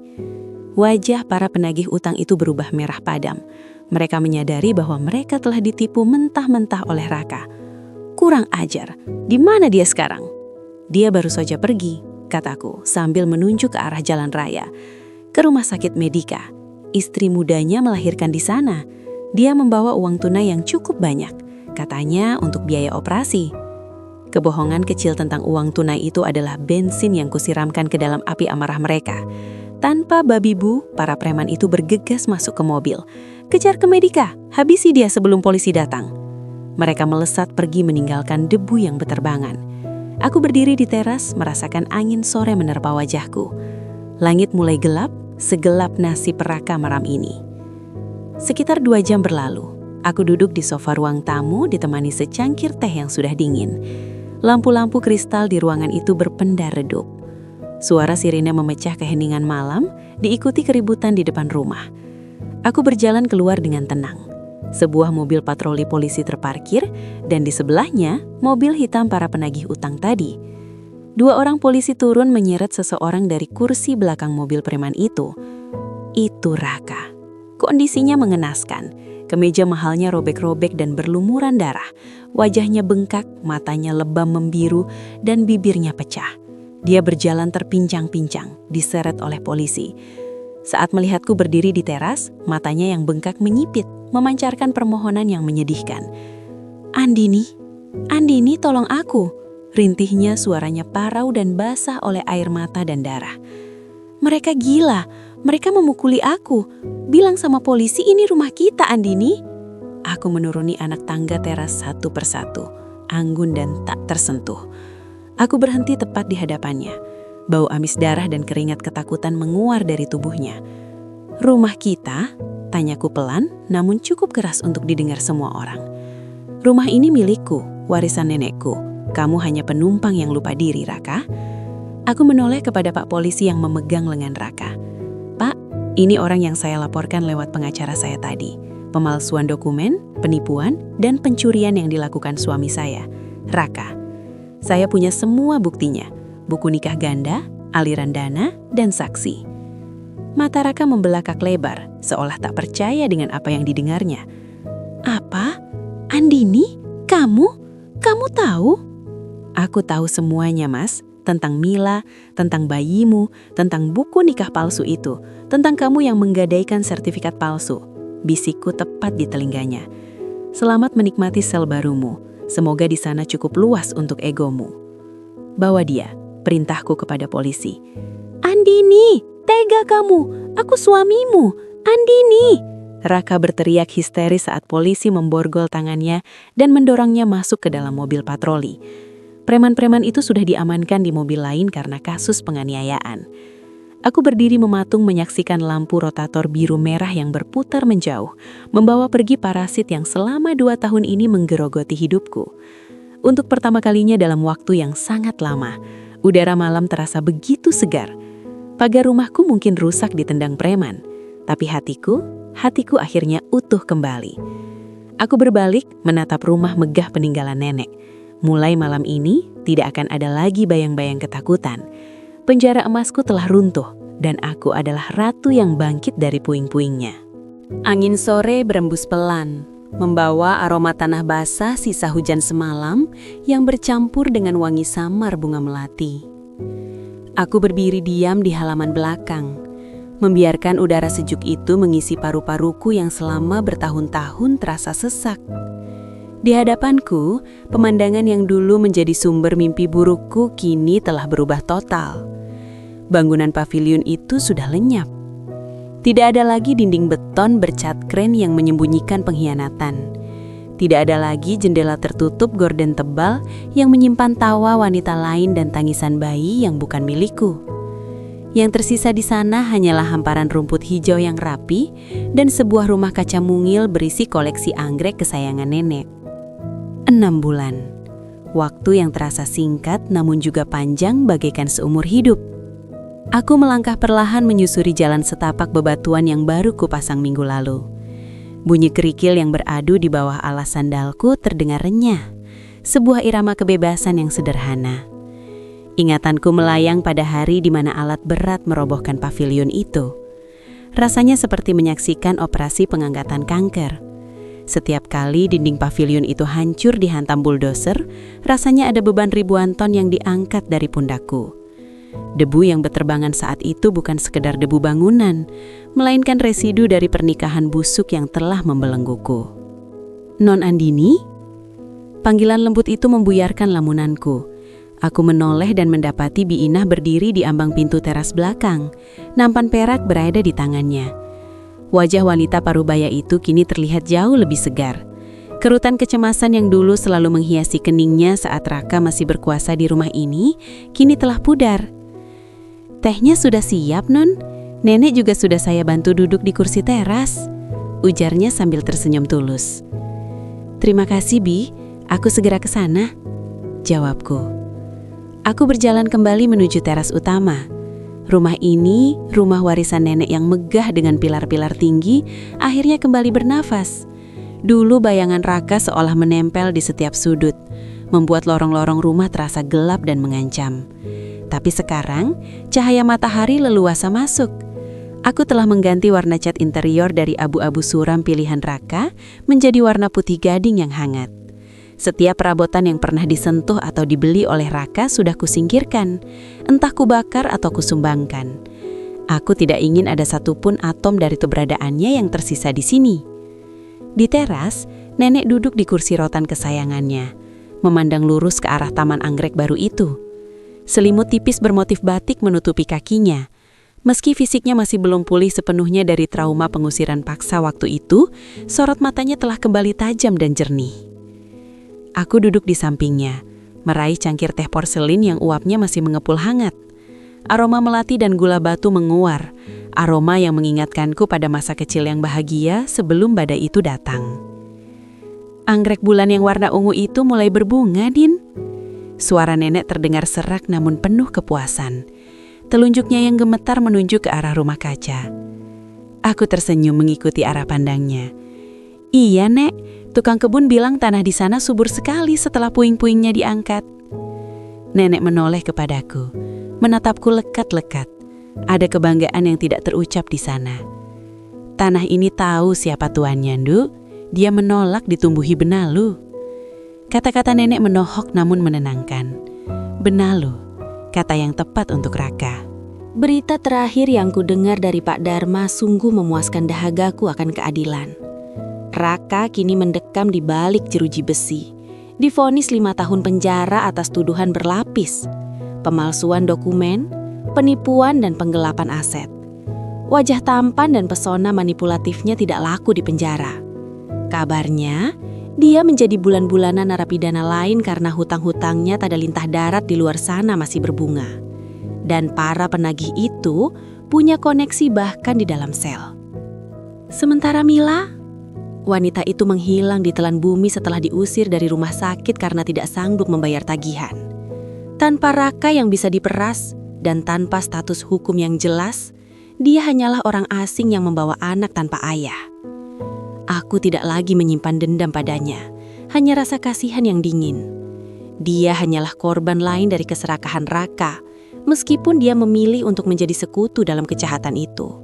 Wajah para penagih utang itu berubah merah padam. Mereka menyadari bahwa mereka telah ditipu mentah-mentah oleh Raka. "Kurang ajar, di mana dia sekarang?" "Dia baru saja pergi," kataku sambil menunjuk ke arah jalan raya. "Ke rumah sakit Medika. Istri mudanya melahirkan di sana. Dia membawa uang tunai yang cukup banyak, katanya untuk biaya operasi." Kebohongan kecil tentang uang tunai itu adalah bensin yang kusiramkan ke dalam api amarah mereka. Tanpa babi bu, para preman itu bergegas masuk ke mobil. "Kejar ke Medika, habisi dia sebelum polisi datang." Mereka melesat pergi meninggalkan debu yang beterbangan. Aku berdiri di teras merasakan angin sore menerpa wajahku. Langit mulai gelap, segelap nasib Raka malam ini. Sekitar 2 jam berlalu. Aku duduk di sofa ruang tamu ditemani secangkir teh yang sudah dingin. Lampu-lampu kristal di ruangan itu berpendar redup. Suara sirine memecah keheningan malam, diikuti keributan di depan rumah. Aku berjalan keluar dengan tenang. Sebuah mobil patroli polisi terparkir, dan di sebelahnya, mobil hitam para penagih utang tadi. 2 orang polisi turun menyeret seseorang dari kursi belakang mobil preman itu. Itu Raka. Kondisinya mengenaskan. Kemeja mahalnya robek-robek dan berlumuran darah. Wajahnya bengkak, matanya lebam membiru, dan bibirnya pecah. Dia berjalan terpincang-pincang, diseret oleh polisi. Saat melihatku berdiri di teras, matanya yang bengkak menyipit, memancarkan permohonan yang menyedihkan. Andini, tolong aku." Rintihnya, suaranya parau dan basah oleh air mata dan darah. "Mereka gila, mereka memukuli aku. Bilang sama polisi ini rumah kita, Andini." Aku menuruni anak tangga teras satu persatu, anggun dan tak tersentuh. Aku berhenti tepat di hadapannya. Bau amis darah dan keringat ketakutan menguar dari tubuhnya. "Rumah kita?" tanyaku pelan, namun cukup keras untuk didengar semua orang. "Rumah ini milikku, warisan nenekku. Kamu hanya penumpang yang lupa diri, Raka." Aku menoleh kepada Pak Polisi yang memegang lengan Raka. "Pak, ini orang yang saya laporkan lewat pengacara saya tadi. Pemalsuan dokumen, penipuan, dan pencurian yang dilakukan suami saya, Raka. Saya punya semua buktinya, buku nikah ganda, aliran dana, dan saksi." Mata Raka membelakak lebar, seolah tak percaya dengan apa yang didengarnya. "Apa? Andini? Kamu? Kamu tahu?" "Aku tahu semuanya, Mas. Tentang Mila, tentang bayimu, tentang buku nikah palsu itu, tentang kamu yang menggadaikan sertifikat palsu," bisikku tepat di telinganya. "Selamat menikmati sel barumu. Semoga di sana cukup luas untuk egomu." "Bawa dia," perintahku kepada polisi. "Andini, tega kamu. Aku suamimu. Andini!" Raka berteriak histeris saat polisi memborgol tangannya dan mendorongnya masuk ke dalam mobil patroli. Preman-preman itu sudah diamankan di mobil lain karena kasus penganiayaan. Aku berdiri mematung menyaksikan lampu rotator biru merah yang berputar menjauh, membawa pergi parasit yang selama 2 tahun ini menggerogoti hidupku. Untuk pertama kalinya dalam waktu yang sangat lama, udara malam terasa begitu segar. Pagar rumahku mungkin rusak ditendang preman, tapi hatiku akhirnya utuh kembali. Aku berbalik menatap rumah megah peninggalan nenek. Mulai malam ini, tidak akan ada lagi bayang-bayang ketakutan. Penjara emasku telah runtuh, dan aku adalah ratu yang bangkit dari puing-puingnya. Angin sore berembus pelan, membawa aroma tanah basah sisa hujan semalam yang bercampur dengan wangi samar bunga melati. Aku berdiri diam di halaman belakang, membiarkan udara sejuk itu mengisi paru-paruku yang selama bertahun-tahun terasa sesak. Di hadapanku, pemandangan yang dulu menjadi sumber mimpi burukku kini telah berubah total. Bangunan paviliun itu sudah lenyap. Tidak ada lagi dinding beton bercat kren yang menyembunyikan pengkhianatan. Tidak ada lagi jendela tertutup gorden tebal yang menyimpan tawa wanita lain dan tangisan bayi yang bukan milikku. Yang tersisa di sana hanyalah hamparan rumput hijau yang rapi dan sebuah rumah kaca mungil berisi koleksi anggrek kesayangan nenek. 6 bulan. Waktu yang terasa singkat namun juga panjang bagaikan seumur hidup. Aku melangkah perlahan menyusuri jalan setapak bebatuan yang baru kupasang minggu lalu. Bunyi kerikil yang beradu di bawah alas sandalku terdengar renyah, sebuah irama kebebasan yang sederhana. Ingatanku melayang pada hari di mana alat berat merobohkan paviliun itu. Rasanya seperti menyaksikan operasi pengangkatan kanker. Setiap kali dinding paviliun itu hancur dihantam bulldozer, rasanya ada beban ribuan ton yang diangkat dari pundakku. Debu yang berterbangan saat itu bukan sekedar debu bangunan, melainkan residu dari pernikahan busuk yang telah membelengguku. Non Andini? Panggilan lembut itu membuyarkan lamunanku. Aku menoleh dan mendapati Bi Inah berdiri di ambang pintu teras belakang, nampan perak berada di tangannya. Wajah wanita parubaya itu kini terlihat jauh lebih segar. Kerutan kecemasan yang dulu selalu menghiasi keningnya saat Raka masih berkuasa di rumah ini, kini telah pudar. Tehnya sudah siap, Non. Nenek juga sudah saya bantu duduk di kursi teras, ujarnya sambil tersenyum tulus. Terima kasih, Bi. Aku segera ke sana, jawabku. Aku berjalan kembali menuju teras utama. Rumah ini, rumah warisan nenek yang megah dengan pilar-pilar tinggi, akhirnya kembali bernafas. Dulu bayangan Raka seolah menempel di setiap sudut, membuat lorong-lorong rumah terasa gelap dan mengancam. Tapi sekarang, cahaya matahari leluasa masuk. Aku telah mengganti warna cat interior dari abu-abu suram pilihan Raka menjadi warna putih gading yang hangat. Setiap perabotan yang pernah disentuh atau dibeli oleh Raka sudah kusingkirkan, entah kubakar atau kusumbangkan. Aku tidak ingin ada satupun atom dari keberadaannya yang tersisa di sini. Di teras, nenek duduk di kursi rotan kesayangannya, memandang lurus ke arah taman anggrek baru itu. Selimut tipis bermotif batik menutupi kakinya. Meski fisiknya masih belum pulih sepenuhnya dari trauma pengusiran paksa waktu itu, sorot matanya telah kembali tajam dan jernih. Aku duduk di sampingnya, meraih cangkir teh porselin yang uapnya masih mengepul hangat. Aroma melati dan gula batu menguar, aroma yang mengingatkanku pada masa kecil yang bahagia sebelum badai itu datang. Anggrek bulan yang warna ungu itu mulai berbunga, Din. Suara nenek terdengar serak namun penuh kepuasan. Telunjuknya yang gemetar menunjuk ke arah rumah kaca. Aku tersenyum mengikuti arah pandangnya. Iya, Nek. Tukang kebun bilang tanah di sana subur sekali setelah puing-puingnya diangkat. Nenek menoleh kepadaku, menatapku lekat-lekat. Ada kebanggaan yang tidak terucap di sana. Tanah ini tahu siapa tuannya, Nduk. Dia menolak ditumbuhi benalu. Kata-kata nenek menohok namun menenangkan. Benalu, kata yang tepat untuk Raka. Berita terakhir yang kudengar dari Pak Dharma sungguh memuaskan dahagaku akan keadilan. Raka kini mendekam di balik jeruji besi, divonis 5 tahun penjara atas tuduhan berlapis, pemalsuan dokumen, penipuan dan penggelapan aset. Wajah tampan dan pesona manipulatifnya tidak laku di penjara. Kabarnya, dia menjadi bulan-bulanan narapidana lain karena hutang-hutangnya tada lintah darat di luar sana masih berbunga. Dan para penagih itu punya koneksi bahkan di dalam sel. Sementara Mila, wanita itu menghilang di telan bumi setelah diusir dari rumah sakit karena tidak sanggup membayar tagihan. Tanpa Raka yang bisa diperas dan tanpa status hukum yang jelas, dia hanyalah orang asing yang membawa anak tanpa ayah. Aku tidak lagi menyimpan dendam padanya, hanya rasa kasihan yang dingin. Dia hanyalah korban lain dari keserakahan Raka, meskipun dia memilih untuk menjadi sekutu dalam kejahatan itu.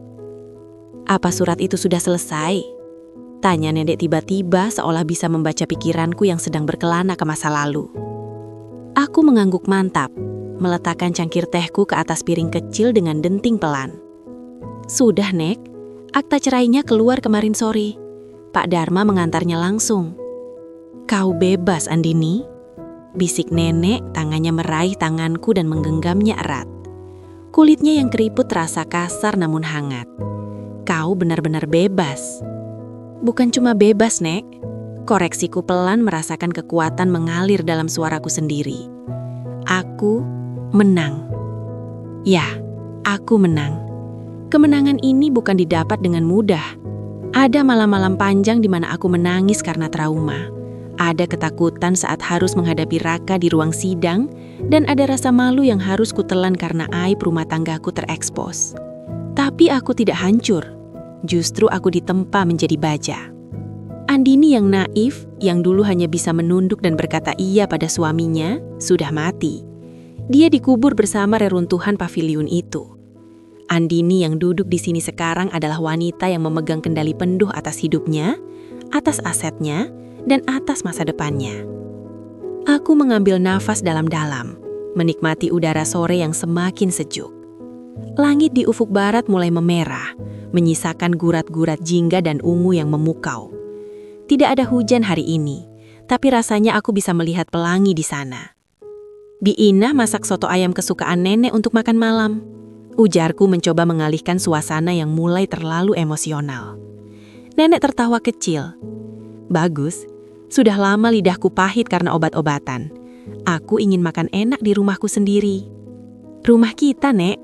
Apa surat itu sudah selesai? Tanya nenek tiba-tiba seolah bisa membaca pikiranku yang sedang berkelana ke masa lalu. Aku mengangguk mantap, meletakkan cangkir tehku ke atas piring kecil dengan denting pelan. Sudah, Nek. Akta cerainya keluar kemarin sore. Pak Dharma mengantarnya langsung. Kau bebas, Andini. Bisik nenek, tangannya meraih tanganku dan menggenggamnya erat. Kulitnya yang keriput terasa kasar namun hangat. Kau benar-benar bebas. Bukan cuma bebas, Nek. Koreksiku pelan merasakan kekuatan mengalir dalam suaraku sendiri. Aku menang. Ya, aku menang. Kemenangan ini bukan didapat dengan mudah. Ada malam-malam panjang di mana aku menangis karena trauma. Ada ketakutan saat harus menghadapi Raka di ruang sidang, dan ada rasa malu yang harus kutelan karena aib rumah tanggaku terekspos. Tapi aku tidak hancur. Justru aku ditempa menjadi baja. Andini yang naif, yang dulu hanya bisa menunduk dan berkata iya pada suaminya, sudah mati. Dia dikubur bersama reruntuhan paviliun itu. Andini yang duduk di sini sekarang adalah wanita yang memegang kendali penuh atas hidupnya, atas asetnya, dan atas masa depannya. Aku mengambil nafas dalam-dalam, menikmati udara sore yang semakin sejuk. Langit di ufuk barat mulai memerah, menyisakan gurat-gurat jingga dan ungu yang memukau. Tidak ada hujan hari ini, tapi rasanya aku bisa melihat pelangi di sana. Bi Ina masak soto ayam kesukaan nenek untuk makan malam. Ujarku mencoba mengalihkan suasana yang mulai terlalu emosional. Nenek tertawa kecil. Bagus, sudah lama lidahku pahit karena obat-obatan. Aku ingin makan enak di rumahku sendiri. Rumah kita, Nek,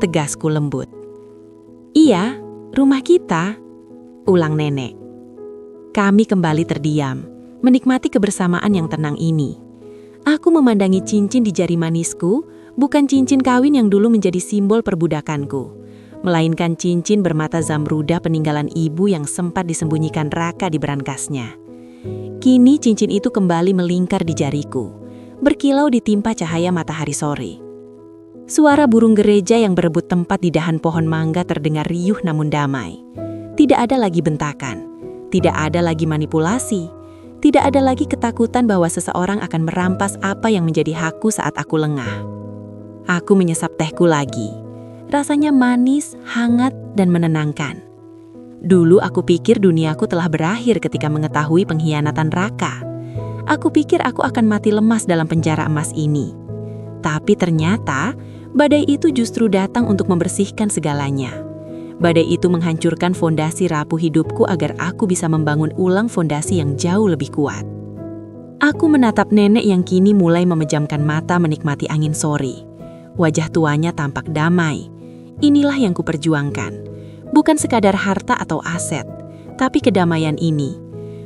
tegasku lembut. Iya, rumah kita, ulang nenek. Kami kembali terdiam, menikmati kebersamaan yang tenang ini. Aku memandangi cincin di jari manisku, bukan cincin kawin yang dulu menjadi simbol perbudakanku, melainkan cincin bermata zamruda peninggalan ibu yang sempat disembunyikan Raka di berangkasnya. Kini cincin itu kembali melingkar di jariku, berkilau ditimpa cahaya matahari sore. Suara burung gereja yang berebut tempat di dahan pohon mangga terdengar riuh namun damai. Tidak ada lagi bentakan, tidak ada lagi manipulasi, tidak ada lagi ketakutan bahwa seseorang akan merampas apa yang menjadi hakku saat aku lengah. Aku menyesap tehku lagi. Rasanya manis, hangat, dan menenangkan. Dulu aku pikir duniaku telah berakhir ketika mengetahui pengkhianatan Raka. Aku pikir aku akan mati lemas dalam penjara emas ini. Tapi ternyata, badai itu justru datang untuk membersihkan segalanya. Badai itu menghancurkan fondasi rapuh hidupku agar aku bisa membangun ulang fondasi yang jauh lebih kuat. Aku menatap nenek yang kini mulai memejamkan mata menikmati angin sore. Wajah tuanya tampak damai. Inilah yang kuperjuangkan. Bukan sekadar harta atau aset, tapi kedamaian ini.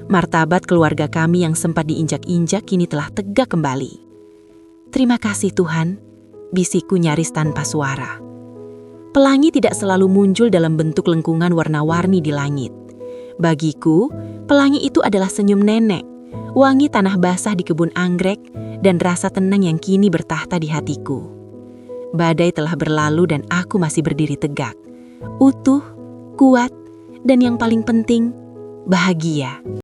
Martabat keluarga kami yang sempat diinjak-injak kini telah tegak kembali. Terima kasih Tuhan, bisikku nyaris tanpa suara. Pelangi tidak selalu muncul dalam bentuk lengkungan warna-warni di langit. Bagiku, pelangi itu adalah senyum nenek, wangi tanah basah di kebun anggrek, dan rasa tenang yang kini bertahta di hatiku. Badai telah berlalu dan aku masih berdiri tegak, utuh, kuat, dan yang paling penting, bahagia.